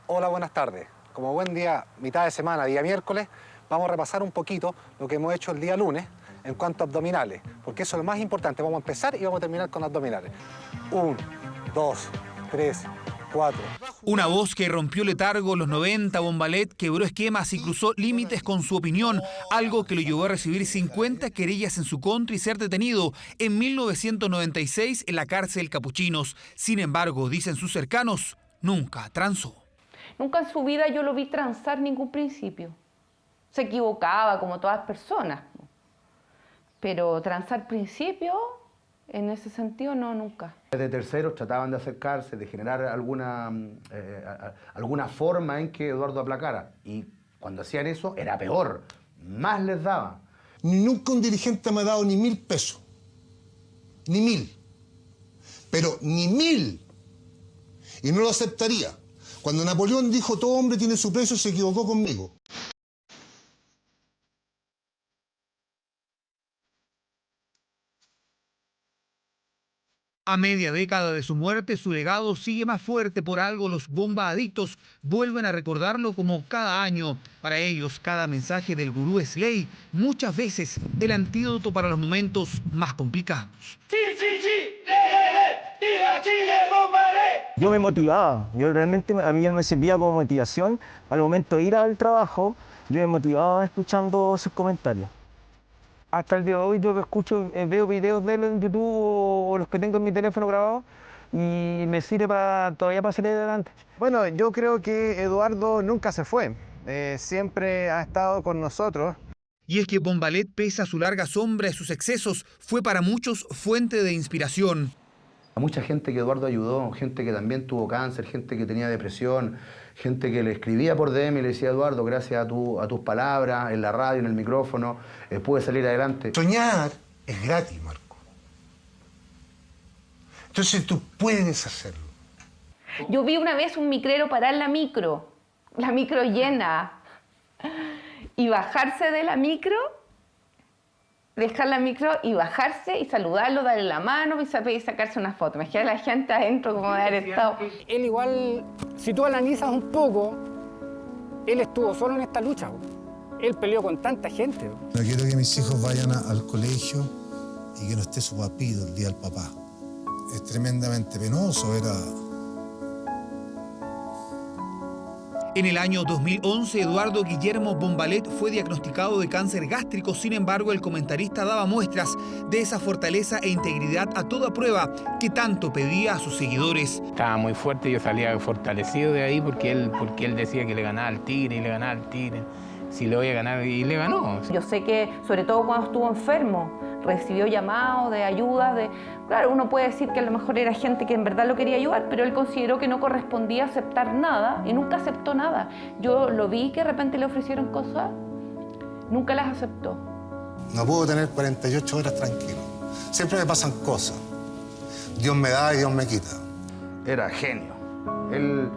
Hola, buenas tardes. Como buen día, mitad de semana, día miércoles, vamos a repasar un poquito lo que hemos hecho el día lunes en cuanto a abdominales, porque eso es lo más importante. Vamos a empezar y vamos a terminar con abdominales. 1, 2, 3, 4. Una voz que rompió letargo en los 90, Bombalet quebró esquemas y cruzó límites con su opinión, algo que lo llevó a recibir 50 querellas en su contra y ser detenido en 1996 en la cárcel Capuchinos. Sin embargo, dicen sus cercanos, nunca transó. Nunca en su vida yo lo vi transar ningún principio. Se equivocaba como todas las personas. Pero transar principio, en ese sentido, no, nunca. De terceros trataban de acercarse, de generar alguna forma en que Eduardo aplacara. Y cuando hacían eso, era peor, más les daba. Ni nunca un dirigente me ha dado ni 1000 pesos. Ni 1000. Pero ni 1000. Y no lo aceptaría. Cuando Napoleón dijo todo hombre tiene su precio, se equivocó conmigo. A media década de su muerte, su legado sigue más fuerte. Por algo los bomba adictos vuelven a recordarlo como cada año. Para ellos, cada mensaje del gurú es ley, muchas veces el antídoto para los momentos más complicados. Yo me motivaba, a mí me servía como motivación. Al momento de ir al trabajo, yo me motivaba escuchando sus comentarios. Hasta el día de hoy yo veo videos de él en YouTube o los que tengo en mi teléfono grabados y me sirve todavía para salir adelante. Bueno, yo creo que Eduardo nunca se fue, siempre ha estado con nosotros. Y es que Bombalet, pese a su larga sombra y sus excesos, fue para muchos fuente de inspiración. A mucha gente que Eduardo ayudó, gente que también tuvo cáncer, gente que tenía depresión, gente que le escribía por DM y le decía, Eduardo, gracias a tus palabras, en la radio, en el micrófono, pude salir adelante. Soñar es gratis, Marco. Entonces tú puedes hacerlo. Yo vi una vez un micrero parar la micro llena, y bajarse de la micro, dejar la micro y bajarse y saludarlo, darle la mano y sacarse una foto. Me queda la gente adentro como de haber estado. Él igual, si tú analizas un poco, él estuvo solo en esta lucha. Él peleó con tanta gente. No quiero que mis hijos vayan al colegio y que no esté su papito el día del papá. Es tremendamente penoso, En el año 2011, Eduardo Guillermo Bombalet fue diagnosticado de cáncer gástrico. Sin embargo, el comentarista daba muestras de esa fortaleza e integridad a toda prueba que tanto pedía a sus seguidores. Estaba muy fuerte, yo salía fortalecido de ahí porque él decía que le ganaba al Tigre y le ganaba al Tigre. Si le voy a ganar, y le ganó. Yo sé que, sobre todo cuando estuvo enfermo, recibió llamados de ayuda. Claro, uno puede decir que a lo mejor era gente que en verdad lo quería ayudar, pero él consideró que no correspondía aceptar nada y nunca aceptó nada. Yo lo vi que de repente le ofrecieron cosas, nunca las aceptó. No puedo tener 48 horas tranquilo. Siempre me pasan cosas. Dios me da y Dios me quita. Era genio. Él,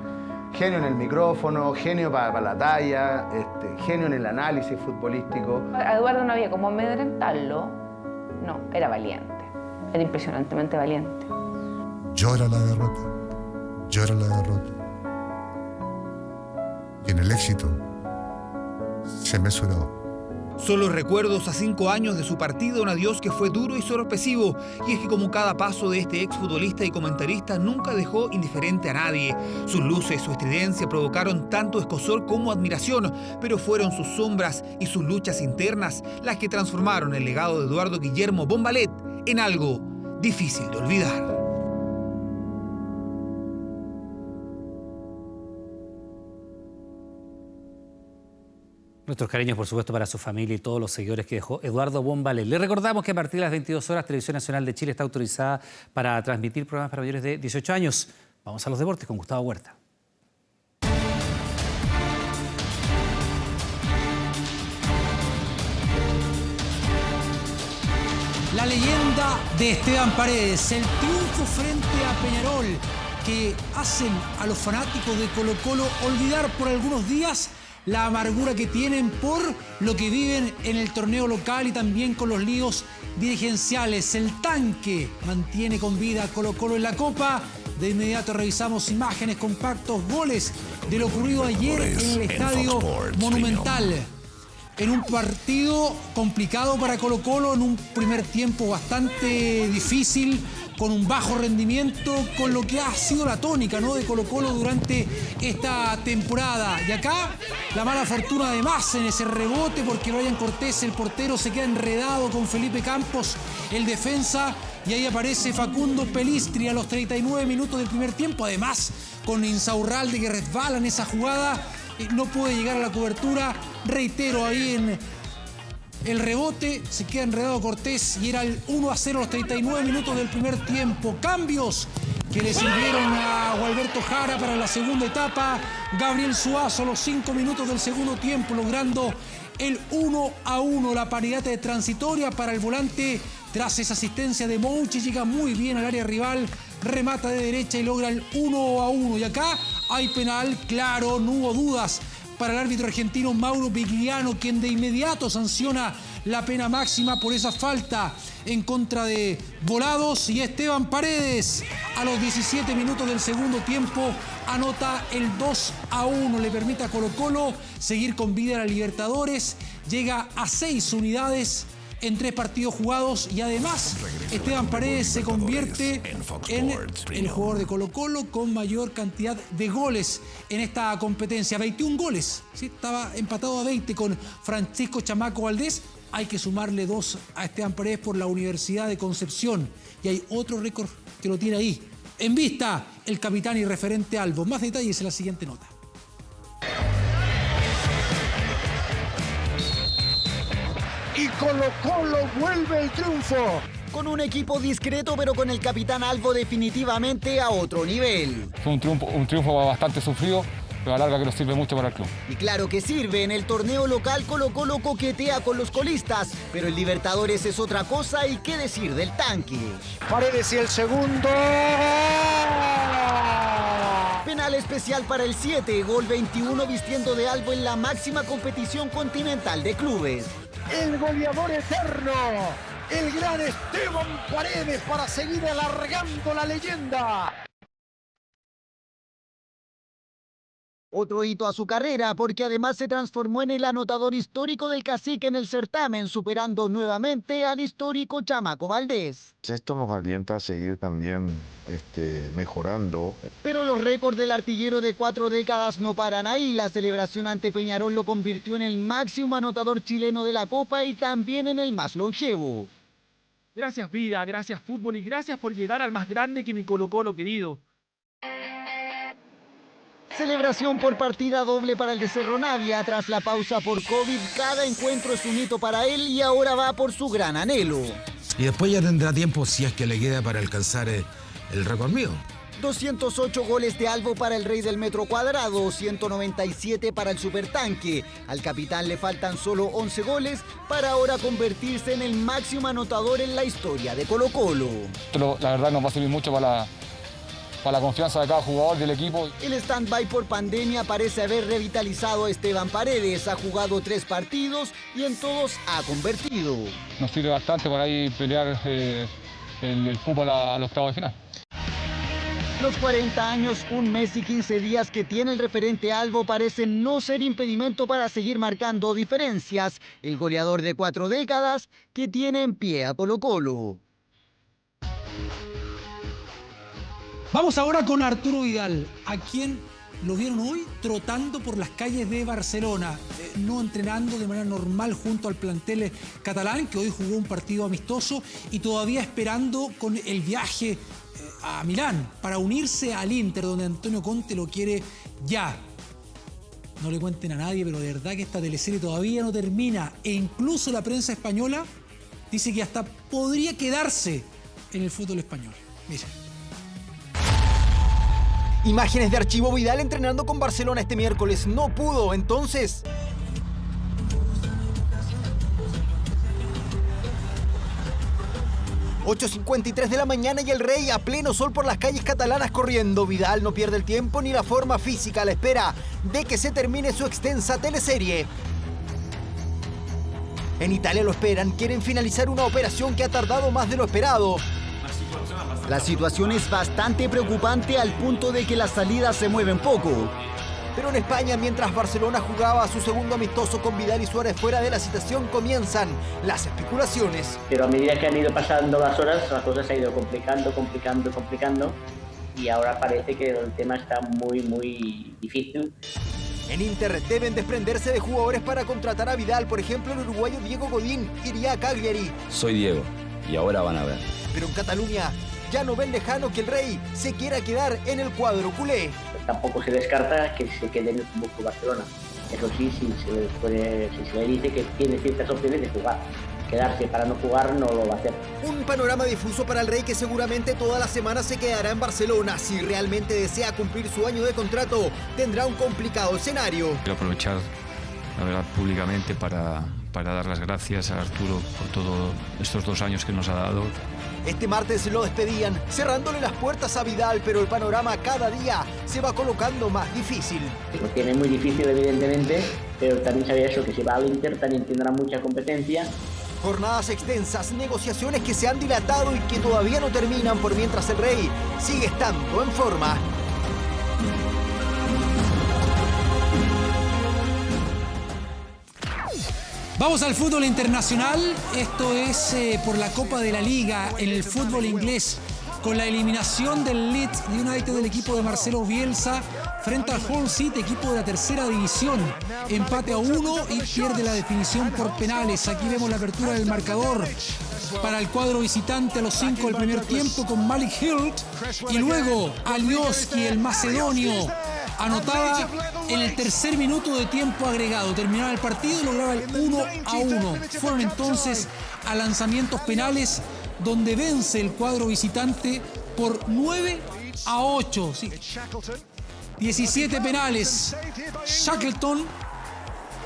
genio en el micrófono, genio para la talla, genio en el análisis futbolístico. A Eduardo no había como amedrentarlo. No, era valiente. Era impresionantemente valiente. Llora la derrota. Llora la derrota. Y en el éxito se mesuró. Son los recuerdos a 5 años de su partida, un adiós que fue duro y sorpresivo. Y es que como cada paso de este exfutbolista y comentarista nunca dejó indiferente a nadie. Sus luces, su estridencia provocaron tanto escozor como admiración, pero fueron sus sombras y sus luchas internas las que transformaron el legado de Eduardo Guillermo Bombalet en algo difícil de olvidar. Nuestros cariños, por supuesto, para su familia y todos los seguidores que dejó Eduardo Bombalet. Le recordamos que a partir de las 22 horas, Televisión Nacional de Chile está autorizada para transmitir programas para mayores de 18 años. Vamos a los deportes con Gustavo Huerta. La leyenda de Esteban Paredes, el triunfo frente a Peñarol, que hacen a los fanáticos de Colo-Colo olvidar por algunos días la amargura que tienen por lo que viven en el torneo local y también con los líos dirigenciales. El tanque mantiene con vida a Colo-Colo en la Copa. De inmediato revisamos imágenes, compactos, goles de lo ocurrido ayer en el Estadio Monumental. En un partido complicado para Colo-Colo, en un primer tiempo bastante difícil, con un bajo rendimiento, con lo que ha sido la tónica, ¿no?, de Colo-Colo durante esta temporada. Y acá la mala fortuna además en ese rebote, porque Brian Cortés, el portero, se queda enredado con Felipe Campos, el defensa, y ahí aparece Facundo Pelistri a los 39 minutos del primer tiempo, además con Insaurralde que resbala en esa jugada, no puede llegar a la cobertura. Reitero, ahí en el rebote se queda enredado Cortés y era el 1-0 a los 39 minutos del primer tiempo. Cambios que le sirvieron a Gualberto Jara para la segunda etapa. Gabriel Suazo a los 5 minutos del segundo tiempo, logrando el 1-1. La paridad de transitoria para el volante tras esa asistencia de Mouchi. Llega muy bien al área rival, remata de derecha y logra el 1-1. Y acá hay penal, claro, no hubo dudas para el árbitro argentino Mauro Vigliano, quien de inmediato sanciona la pena máxima por esa falta en contra de Volados. Y Esteban Paredes, a los 17 minutos del segundo tiempo, anota el 2-1. Le permite a Colo-Colo seguir con vida a la Libertadores. Llega a 6 unidades en 3 partidos jugados y además Esteban Paredes se convierte en el jugador de Colo-Colo con mayor cantidad de goles en esta competencia. 21 goles, ¿sí? Estaba empatado a 20 con Francisco Chamaco Valdés. Hay que sumarle 2 a Esteban Paredes por la Universidad de Concepción. Y hay otro récord que lo tiene ahí. En vista, el capitán y referente Albo. Más detalles en la siguiente nota. Y Colo-Colo vuelve el triunfo. Con un equipo discreto, pero con el capitán Albo definitivamente a otro nivel. Fue un triunfo bastante sufrido, pero a la larga que nos sirve mucho para el club. Y claro que sirve, en el torneo local Colo-Colo coquetea con los colistas, pero el Libertadores es otra cosa y qué decir del tanque. Paredes y el segundo. Penal especial para el 7, gol 21 vistiendo de albo en la máxima competición continental de clubes. El goleador eterno, el gran Esteban Paredes para seguir alargando la leyenda. Otro hito a su carrera, porque además se transformó en el anotador histórico del Cacique en el certamen, superando nuevamente al histórico Chamaco Valdés. Esto nos alienta a seguir también mejorando. Pero los récords del artillero de 4 décadas no paran ahí. La celebración ante Peñarol lo convirtió en el máximo anotador chileno de la Copa y también en el más longevo. Gracias vida, gracias fútbol y gracias por llegar al más grande que mi Colo-Colo querido. Celebración por partida doble para el de Cerro Navia. Tras la pausa por COVID, cada encuentro es un hito para él y ahora va por su gran anhelo. Y después ya tendrá tiempo si es que le queda para alcanzar el récord mío. 208 goles de albo para el rey del metro cuadrado, 197 para el supertanque. Al capitán le faltan solo 11 goles para ahora convertirse en el máximo anotador en la historia de Colo-Colo. La verdad nos va a servir mucho para la confianza de cada jugador del equipo. El stand-by por pandemia parece haber revitalizado a Esteban Paredes. Ha jugado 3 partidos y en todos ha convertido. Nos sirve bastante para ahí pelear el fútbol al octavo de final. Los 40 años, 1 mes y 15 días que tiene el referente albo parecen no ser impedimento para seguir marcando diferencias. El goleador de 4 décadas que tiene en pie a Colo-Colo. Vamos ahora con Arturo Vidal, a quien lo vieron hoy trotando por las calles de Barcelona, no entrenando de manera normal junto al plantel catalán, que hoy jugó un partido amistoso y todavía esperando con el viaje a Milán para unirse al Inter, donde Antonio Conte lo quiere ya. No le cuenten a nadie, pero de verdad que esta teleserie todavía no termina e incluso la prensa española dice que hasta podría quedarse en el fútbol español. Miren. Imágenes de Archivo Vidal entrenando con Barcelona este miércoles. No pudo, entonces. ...8:53 de la mañana y el Rey a pleno sol por las calles catalanas corriendo. Vidal no pierde el tiempo ni la forma física a la espera de que se termine su extensa teleserie. En Italia lo esperan, quieren finalizar una operación que ha tardado más de lo esperado. La situación es bastante preocupante al punto de que las salidas se mueven poco. Pero en España, mientras Barcelona jugaba su segundo amistoso con Vidal y Suárez fuera de la citación, comienzan las especulaciones. Pero a medida que han ido pasando las horas, la cosa se ha ido complicando y ahora parece que el tema está muy difícil. En Inter deben desprenderse de jugadores para contratar a Vidal. Por ejemplo, el uruguayo Diego Godín iría a Cagliari. Soy Diego y ahora van a ver. Pero en Cataluña ya no ven lejano que el Rey se quiera quedar en el cuadro culé. Tampoco se descarta que se quede en el Fútbol Barcelona. Eso sí, si se le dice que tiene ciertas opciones de jugar. Quedarse para no jugar no lo va a hacer. Un panorama difuso para el Rey que seguramente toda la semana se quedará en Barcelona. Si realmente desea cumplir su año de contrato, tendrá un complicado escenario. Quiero aprovechar, la verdad, públicamente para dar las gracias a Arturo por todos estos 2 años que nos ha dado. Este martes lo despedían, cerrándole las puertas a Vidal, pero el panorama cada día se va colocando más difícil. Lo tiene muy difícil, evidentemente, pero también sabía eso, que si va al Inter también tendrá mucha competencia. Jornadas extensas, negociaciones que se han dilatado y que todavía no terminan por mientras el Rey sigue estando en forma. Vamos al fútbol internacional. Esto es por la Copa de la Liga en el fútbol inglés, con la eliminación del Leeds United del equipo de Marcelo Bielsa frente al Hull City, equipo de la tercera división. Empate a 1 y pierde la definición por penales. Aquí vemos la apertura del marcador para el cuadro visitante a los 5 del primer tiempo con Malik Hilt, y luego Alioski, el macedonio, anotaba en el tercer minuto de tiempo agregado. Terminaba el partido y lograba el 1-1. Fueron entonces a lanzamientos penales, donde vence el cuadro visitante por 9-8. Sí. 17 penales. Shackleton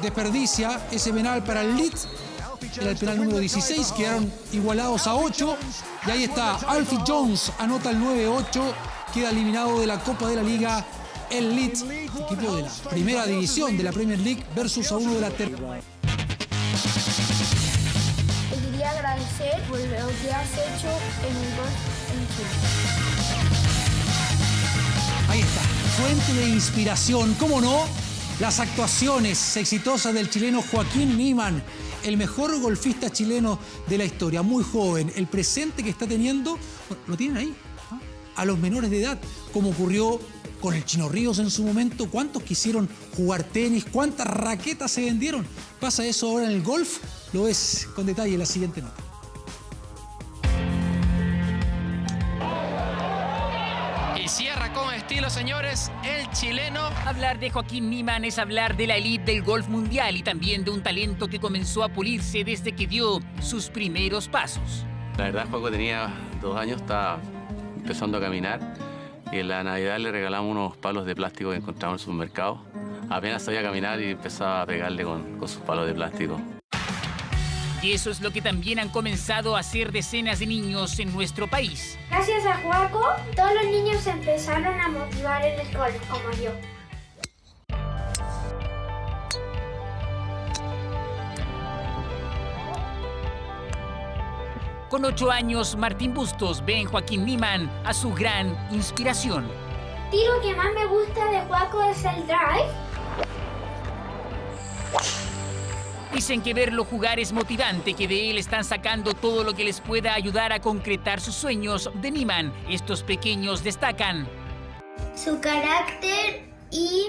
desperdicia ese penal para el Leeds. Era el penal número 16, quedaron igualados a 8. Y ahí está, Alfie Jones anota el 9-8, queda eliminado de la Copa de la Liga el Leeds, equipo de la primera división de la Premier League versus a uno de la tercera. Quería agradecer por lo que has hecho en el golf en Chile. Ahí está, fuente de inspiración, ¿cómo no? Las actuaciones exitosas del chileno Joaquín Niemann, el mejor golfista chileno de la historia, muy joven. El presente que está teniendo, lo tienen ahí, ¿no? A los menores de edad, como ocurrió con el Chino Ríos en su momento. ¿Cuántos quisieron jugar tenis? ¿Cuántas raquetas se vendieron? ¿Pasa eso ahora en el golf? Lo ves con detalle en la siguiente nota. Y cierra con estilo, señores, el chileno. Hablar de Joaquín Niemann es hablar de la élite del golf mundial y también de un talento que comenzó a pulirse desde que dio sus primeros pasos. La verdad, Joaco tenía 2 años, estaba empezando a caminar y en la Navidad le regalamos unos palos de plástico que encontramos en el supermercado. Apenas sabía caminar y empezaba a pegarle con sus palos de plástico. Y eso es lo que también han comenzado a hacer decenas de niños en nuestro país. Gracias a Joaco, todos los niños se empezaron a motivar en el golf, como yo. Con 8 años, Martín Bustos ve en Joaquín Niemann a su gran inspiración. El tiro que más me gusta de Joaco es el drive. Dicen que verlo jugar es motivante, que de él están sacando todo lo que les pueda ayudar a concretar sus sueños. De Niemann, estos pequeños destacan su carácter y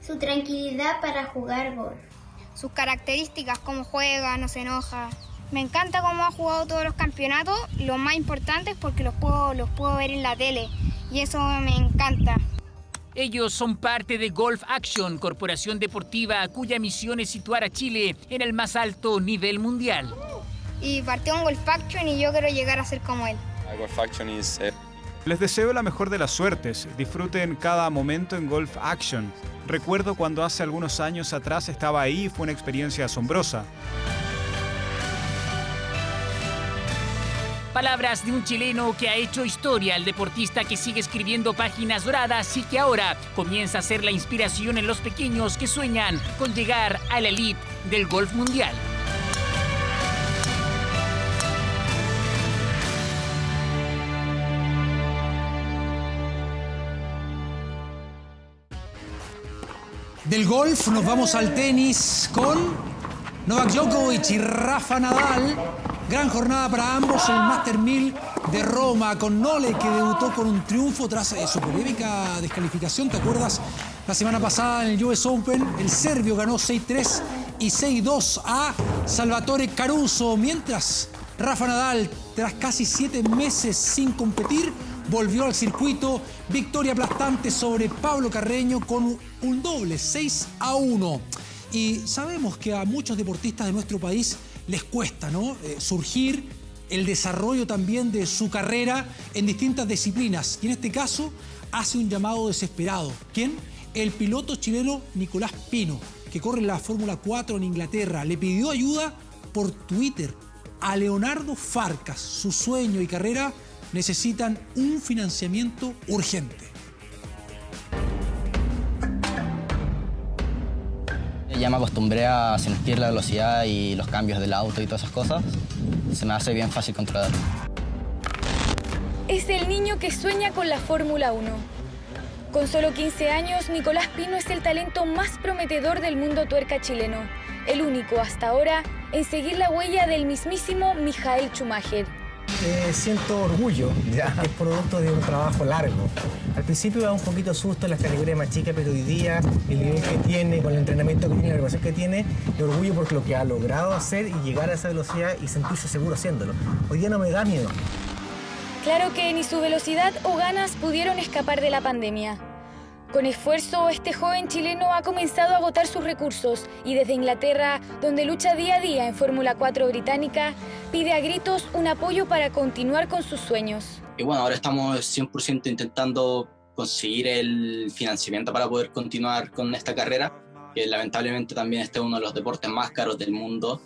su tranquilidad para jugar golf. Sus características, cómo juega, no se enoja. Me encanta cómo ha jugado todos los campeonatos. Lo más importante es porque los puedo ver en la tele y eso me encanta. Ellos son parte de Golf Action, corporación deportiva cuya misión es situar a Chile en el más alto nivel mundial. Y partió en Golf Action y yo quiero llegar a ser como él. Golf Action Les deseo la mejor de las suertes. Disfruten cada momento en Golf Action. Recuerdo cuando hace algunos años atrás estaba ahí y fue una experiencia asombrosa. Palabras de un chileno que ha hecho historia, el deportista que sigue escribiendo páginas doradas y que ahora comienza a ser la inspiración en los pequeños que sueñan con llegar a la élite del golf mundial. Del golf nos vamos al tenis con Novak Djokovic y Rafa Nadal. Gran jornada para ambos en el Master 1000 de Roma, con Nole, que debutó con un triunfo tras su polémica descalificación. ¿Te acuerdas? La semana pasada en el US Open, el serbio ganó 6-3 y 6-2 a Salvatore Caruso, mientras Rafa Nadal, tras casi 7 meses sin competir, volvió al circuito. Victoria aplastante sobre Pablo Carreño con un doble, 6-1. Y sabemos que a muchos deportistas de nuestro país les cuesta, ¿no? Surgir, el desarrollo también de su carrera en distintas disciplinas. Y en este caso hace un llamado desesperado. ¿Quién? El piloto chileno Nicolás Pino, que corre la Fórmula 4 en Inglaterra. Le pidió ayuda por Twitter a Leonardo Farcas. Su sueño y carrera necesitan un financiamiento urgente. Ya me acostumbré a sentir la velocidad y los cambios del auto y todas esas cosas. Se me hace bien fácil controlar. Es el niño que sueña con la Fórmula 1. Con solo 15 años, Nicolás Pino es el talento más prometedor del mundo tuerca chileno. El único hasta ahora en seguir la huella del mismísimo Michael Schumacher. Siento orgullo, es producto de un trabajo largo. Al principio da un poquito susto en las categorías más chicas, pero hoy día el nivel que tiene, con el entrenamiento que tiene, la preparación que tiene, de orgullo por lo que ha logrado hacer y llegar a esa velocidad y sentirse seguro haciéndolo. Hoy día no me da miedo. Claro que ni su velocidad o ganas pudieron escapar de la pandemia. Con esfuerzo, este joven chileno ha comenzado a agotar sus recursos y desde Inglaterra, donde lucha día a día en Fórmula 4 británica, pide a gritos un apoyo para continuar con sus sueños. Y bueno, ahora estamos 100% intentando conseguir el financiamiento para poder continuar con esta carrera, que lamentablemente también este es uno de los deportes más caros del mundo.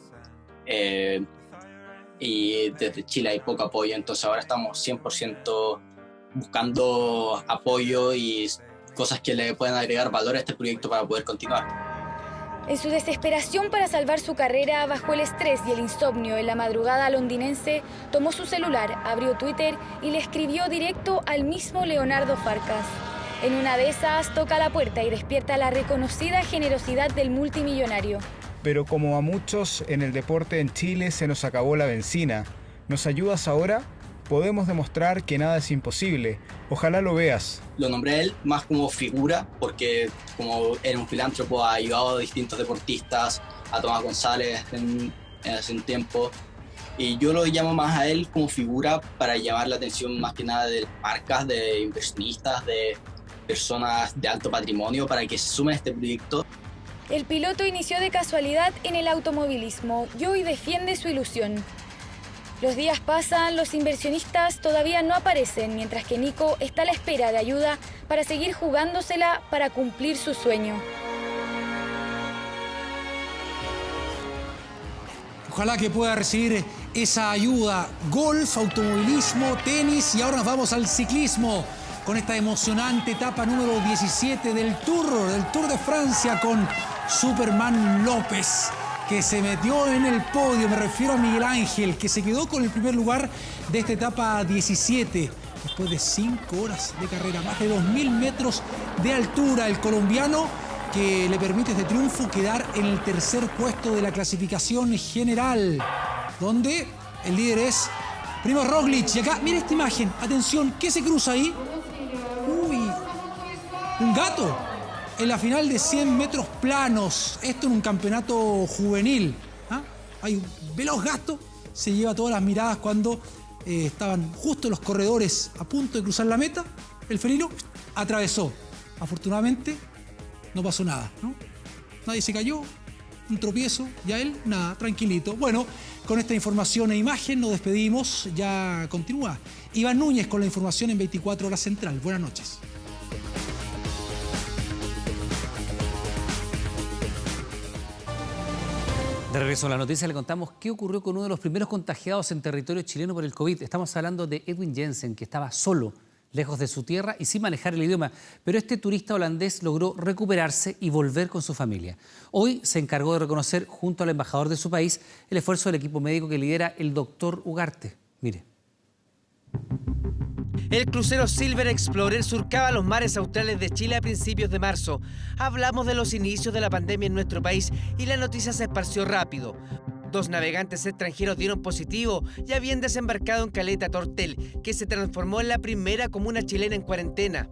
Y desde Chile hay poco apoyo, entonces ahora estamos 100% buscando apoyo y cosas que le puedan agregar valor a este proyecto para poder continuar. En su desesperación para salvar su carrera, bajo el estrés y el insomnio en la madrugada londinense, tomó su celular, abrió Twitter y le escribió directo al mismo Leonardo Farcas. En una de esas toca la puerta y despierta la reconocida generosidad del multimillonario. Pero como a muchos en el deporte en Chile se nos acabó la benzina. ¿Nos ayudas ahora? Podemos demostrar que nada es imposible. Ojalá lo veas. Lo nombré a él más como figura, porque como era un filántropo, ha ayudado a distintos deportistas, a Tomás González hace un tiempo. Y yo lo llamo más a él como figura para llamar la atención más que nada de marcas, de inversionistas, de personas de alto patrimonio para que se sumen a este proyecto. El piloto inició de casualidad en el automovilismo y hoy defiende su ilusión. Los días pasan, los inversionistas todavía no aparecen, mientras que Nico está a la espera de ayuda para seguir jugándosela para cumplir su sueño. Ojalá que pueda recibir esa ayuda. Golf, automovilismo, tenis y ahora nos vamos al ciclismo con esta emocionante etapa número 17 del Tour de Francia con Superman López, que se metió en el podio. Me refiero a Miguel Ángel, que se quedó con el primer lugar de esta etapa 17. Después de 5 horas de carrera, más de 2.000 metros de altura, el colombiano que le permite este triunfo quedar en el tercer puesto de la clasificación general, donde el líder es Primož Roglič. Y acá, mira esta imagen, atención, ¿qué se cruza ahí? Uy, un gato. En la final de 100 metros planos, esto en un campeonato juvenil. Hay un veloz gato, se lleva todas las miradas cuando estaban justo los corredores a punto de cruzar la meta. El felino atravesó. Afortunadamente no pasó nada, ¿no? Nadie se cayó, un tropiezo, y a él nada, tranquilito. Bueno, con esta información e imagen nos despedimos, ya continúa Iván Núñez con la información en 24 Horas Central. Buenas noches. De regreso a la noticia le contamos qué ocurrió con uno de los primeros contagiados en territorio chileno por el COVID. Estamos hablando de Edwin Jensen, que estaba solo, lejos de su tierra y sin manejar el idioma. Pero este turista holandés logró recuperarse y volver con su familia. Hoy se encargó de reconocer, junto al embajador de su país, el esfuerzo del equipo médico que lidera el doctor Ugarte. Mire. El crucero Silver Explorer surcaba los mares australes de Chile a principios de marzo. Hablamos de los inicios de la pandemia en nuestro país y la noticia se esparció rápido. 2 navegantes extranjeros dieron positivo y habían desembarcado en Caleta Tortel, que se transformó en la primera comuna chilena en cuarentena.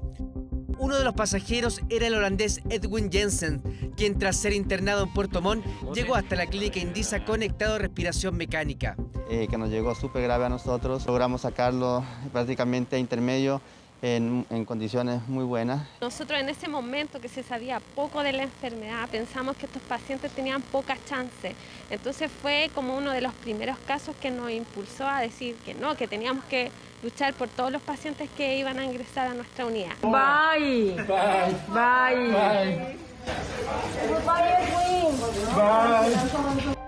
Uno de los pasajeros era el holandés Edwin Jensen, quien tras ser internado en Puerto Montt llegó hasta la clínica Indisa conectado a respiración mecánica. Que nos llegó súper grave a nosotros, logramos sacarlo prácticamente a intermedio en condiciones muy buenas. Nosotros en ese momento que se sabía poco de la enfermedad pensamos que estos pacientes tenían pocas chances, entonces fue como uno de los primeros casos que nos impulsó a decir que no, que teníamos que luchar por todos los pacientes que iban a ingresar a nuestra unidad. Bye. Bye. Bye. Bye. Bye.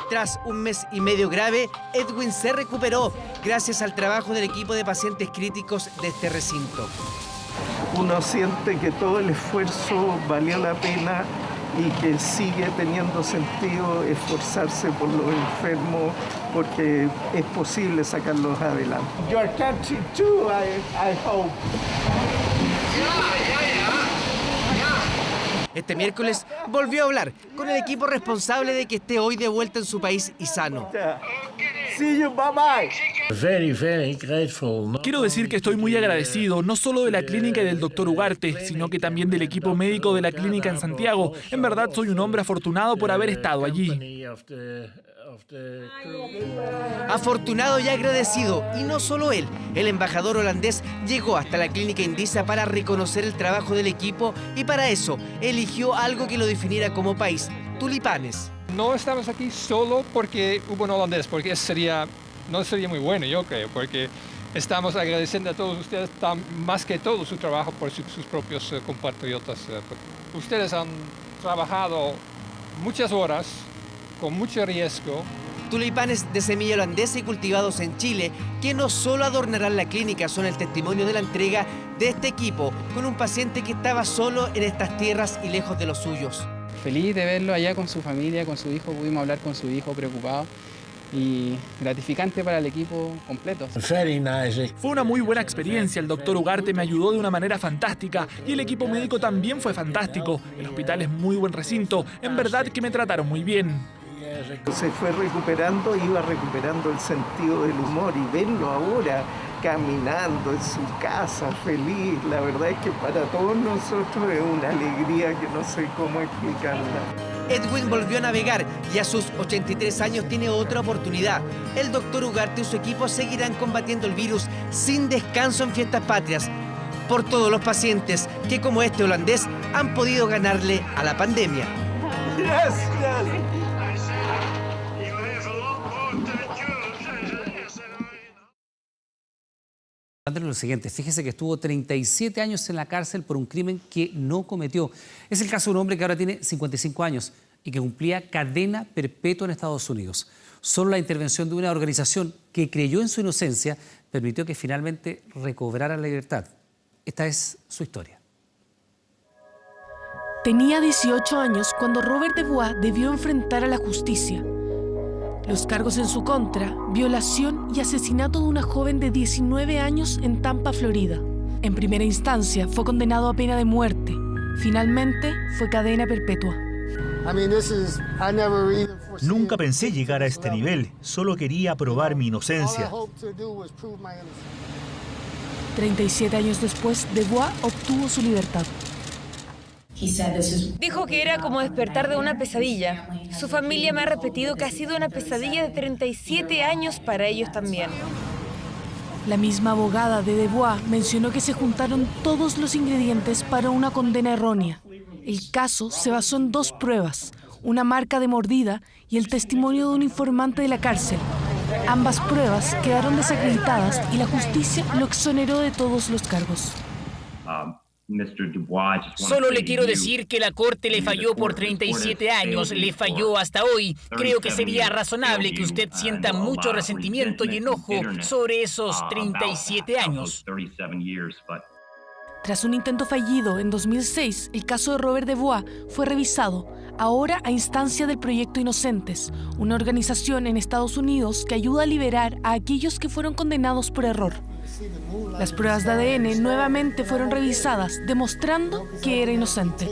Tras un mes y medio grave, Edwin se recuperó gracias al trabajo del equipo de pacientes críticos de este recinto. Uno siente que todo el esfuerzo valió la pena y que sigue teniendo sentido esforzarse por los enfermos porque es posible sacarlos adelante. Your country too, I hope. Este miércoles volvió a hablar con el equipo responsable de que esté hoy de vuelta en su país y sano. Quiero decir que estoy muy agradecido, no solo de la clínica y del doctor Ugarte, sino que también del equipo médico de la clínica en Santiago. En verdad soy un hombre afortunado por haber estado allí. Afortunado y agradecido, y no solo él, el embajador holandés llegó hasta la clínica Indisa para reconocer el trabajo del equipo y para eso eligió algo que lo definiera como país, tulipanes. No estamos aquí solo porque hubo un holandés, porque no sería muy bueno, yo creo, porque estamos agradeciendo a todos ustedes, más que todo su trabajo por sus propios compatriotas. Ustedes han trabajado muchas horas, con mucho riesgo. Tulipanes de semilla holandesa y cultivados en Chile, que no solo adornarán la clínica, son el testimonio de la entrega de este equipo con un paciente que estaba solo en estas tierras y lejos de los suyos. Feliz de verlo allá con su familia, con su hijo, pudimos hablar con su hijo preocupado y gratificante para el equipo completo. Fue una muy buena experiencia, el doctor Ugarte me ayudó de una manera fantástica y el equipo médico también fue fantástico. El hospital es muy buen recinto, en verdad que me trataron muy bien. Se fue recuperando, iba recuperando el sentido del humor y verlo ahora caminando en su casa feliz, la verdad es que para todos nosotros es una alegría que no sé cómo explicarla. Edwin volvió a navegar y a sus 83 años tiene otra oportunidad. El doctor Ugarte y su equipo seguirán combatiendo el virus sin descanso en fiestas patrias por todos los pacientes que, como este holandés, han podido ganarle a la pandemia. Gracias. Lo siguiente, fíjese que estuvo 37 años en la cárcel por un crimen que no cometió. Es el caso de un hombre que ahora tiene 55 años y que cumplía cadena perpetua en Estados Unidos. Solo la intervención de una organización que creyó en su inocencia permitió que finalmente recobrara la libertad. Esta es su historia. Tenía 18 años cuando Robert Dubois debió enfrentar a la justicia. Los cargos en su contra, violación y asesinato de una joven de 19 años en Tampa, Florida. En primera instancia fue condenado a pena de muerte. Finalmente fue cadena perpetua. Nunca pensé llegar a este nivel, solo quería probar mi inocencia. 37 años después, Dubois obtuvo su libertad. Dijo que era como despertar de una pesadilla. Su familia me ha repetido que ha sido una pesadilla de 37 años para ellos también. La misma abogada de Dubois mencionó que se juntaron todos los ingredientes para una condena errónea. El caso se basó en 2 pruebas, una marca de mordida y el testimonio de un informante de la cárcel. Ambas pruebas quedaron desacreditadas y la justicia lo exoneró de todos los cargos. Solo le quiero decir que la corte le falló por 37 años, le falló hasta hoy. Creo que sería razonable que usted sienta mucho resentimiento y enojo sobre esos 37 años. Tras un intento fallido en 2006, el caso de Robert Dubois fue revisado, ahora a instancia del Proyecto Inocentes, una organización en Estados Unidos que ayuda a liberar a aquellos que fueron condenados por error. Las pruebas de ADN nuevamente fueron revisadas, demostrando que era inocente.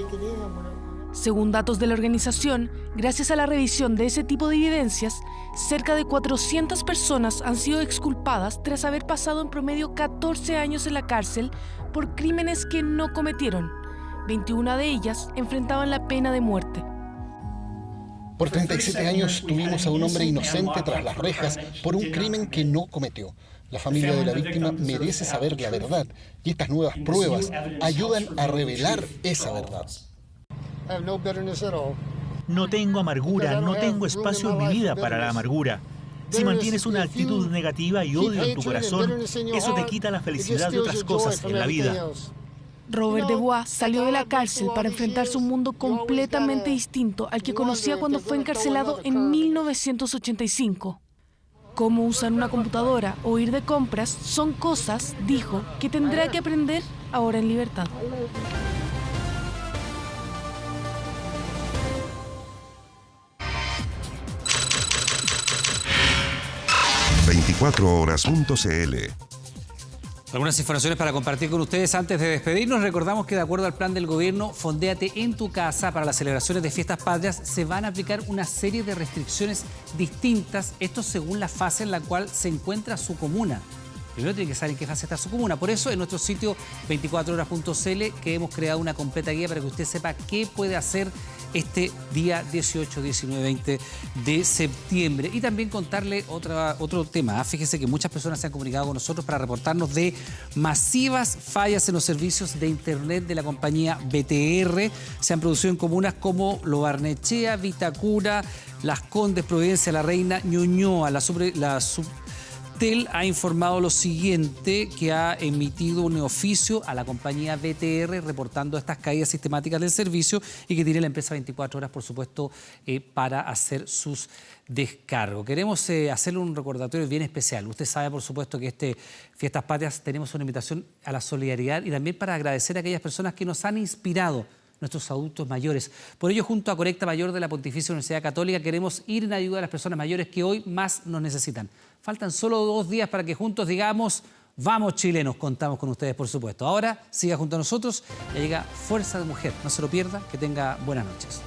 Según datos de la organización, gracias a la revisión de ese tipo de evidencias, cerca de 400 personas han sido exculpadas tras haber pasado en promedio 14 años en la cárcel por crímenes que no cometieron. 21 de ellas enfrentaban la pena de muerte. Por 37 años tuvimos a un hombre inocente tras las rejas por un crimen que no cometió. La familia de la víctima merece saber la verdad y estas nuevas pruebas ayudan a revelar esa verdad. No tengo amargura, no tengo espacio en mi vida para la amargura. Si mantienes una actitud negativa y odio en tu corazón, eso te quita la felicidad de otras cosas en la vida. Robert Dubois salió de la cárcel para enfrentarse a un mundo completamente distinto al que conocía cuando fue encarcelado en 1985. Cómo usar una computadora o ir de compras son cosas, dijo, que tendrá que aprender ahora en libertad. ...24horas.cl. Algunas informaciones para compartir con ustedes antes de despedirnos. Recordamos que de acuerdo al plan del gobierno Fondéate en tu casa para las celebraciones de fiestas patrias se van a aplicar una serie de restricciones distintas, esto según la fase en la cual se encuentra su comuna. Primero tiene que saber en qué fase está su comuna. Por eso en nuestro sitio 24horas.cl que hemos creado una completa guía para que usted sepa qué puede hacer este día 18, 19, 20 de septiembre. Y también contarle otro tema. Fíjese que muchas personas se han comunicado con nosotros para reportarnos de masivas fallas en los servicios de internet de la compañía BTR. Se han producido en comunas como Lo Barnechea, Vitacura, Las Condes, Providencia, La Reina, Ñuñoa, Entel ha informado lo siguiente, que ha emitido un oficio a la compañía BTR reportando estas caídas sistemáticas del servicio y que tiene la empresa 24 horas, por supuesto, para hacer sus descargos. Queremos hacerle un recordatorio bien especial. Usted sabe, por supuesto, que Fiestas Patrias tenemos una invitación a la solidaridad y también para agradecer a aquellas personas que nos han inspirado, nuestros adultos mayores. Por ello, junto a Colecta Mayor de la Pontificia Universidad Católica, queremos ir en ayuda a las personas mayores que hoy más nos necesitan. Faltan solo 2 días para que juntos digamos, vamos chilenos, contamos con ustedes, por supuesto. Ahora, siga junto a nosotros, ya llega Fuerza de Mujer. No se lo pierda, que tenga buenas noches.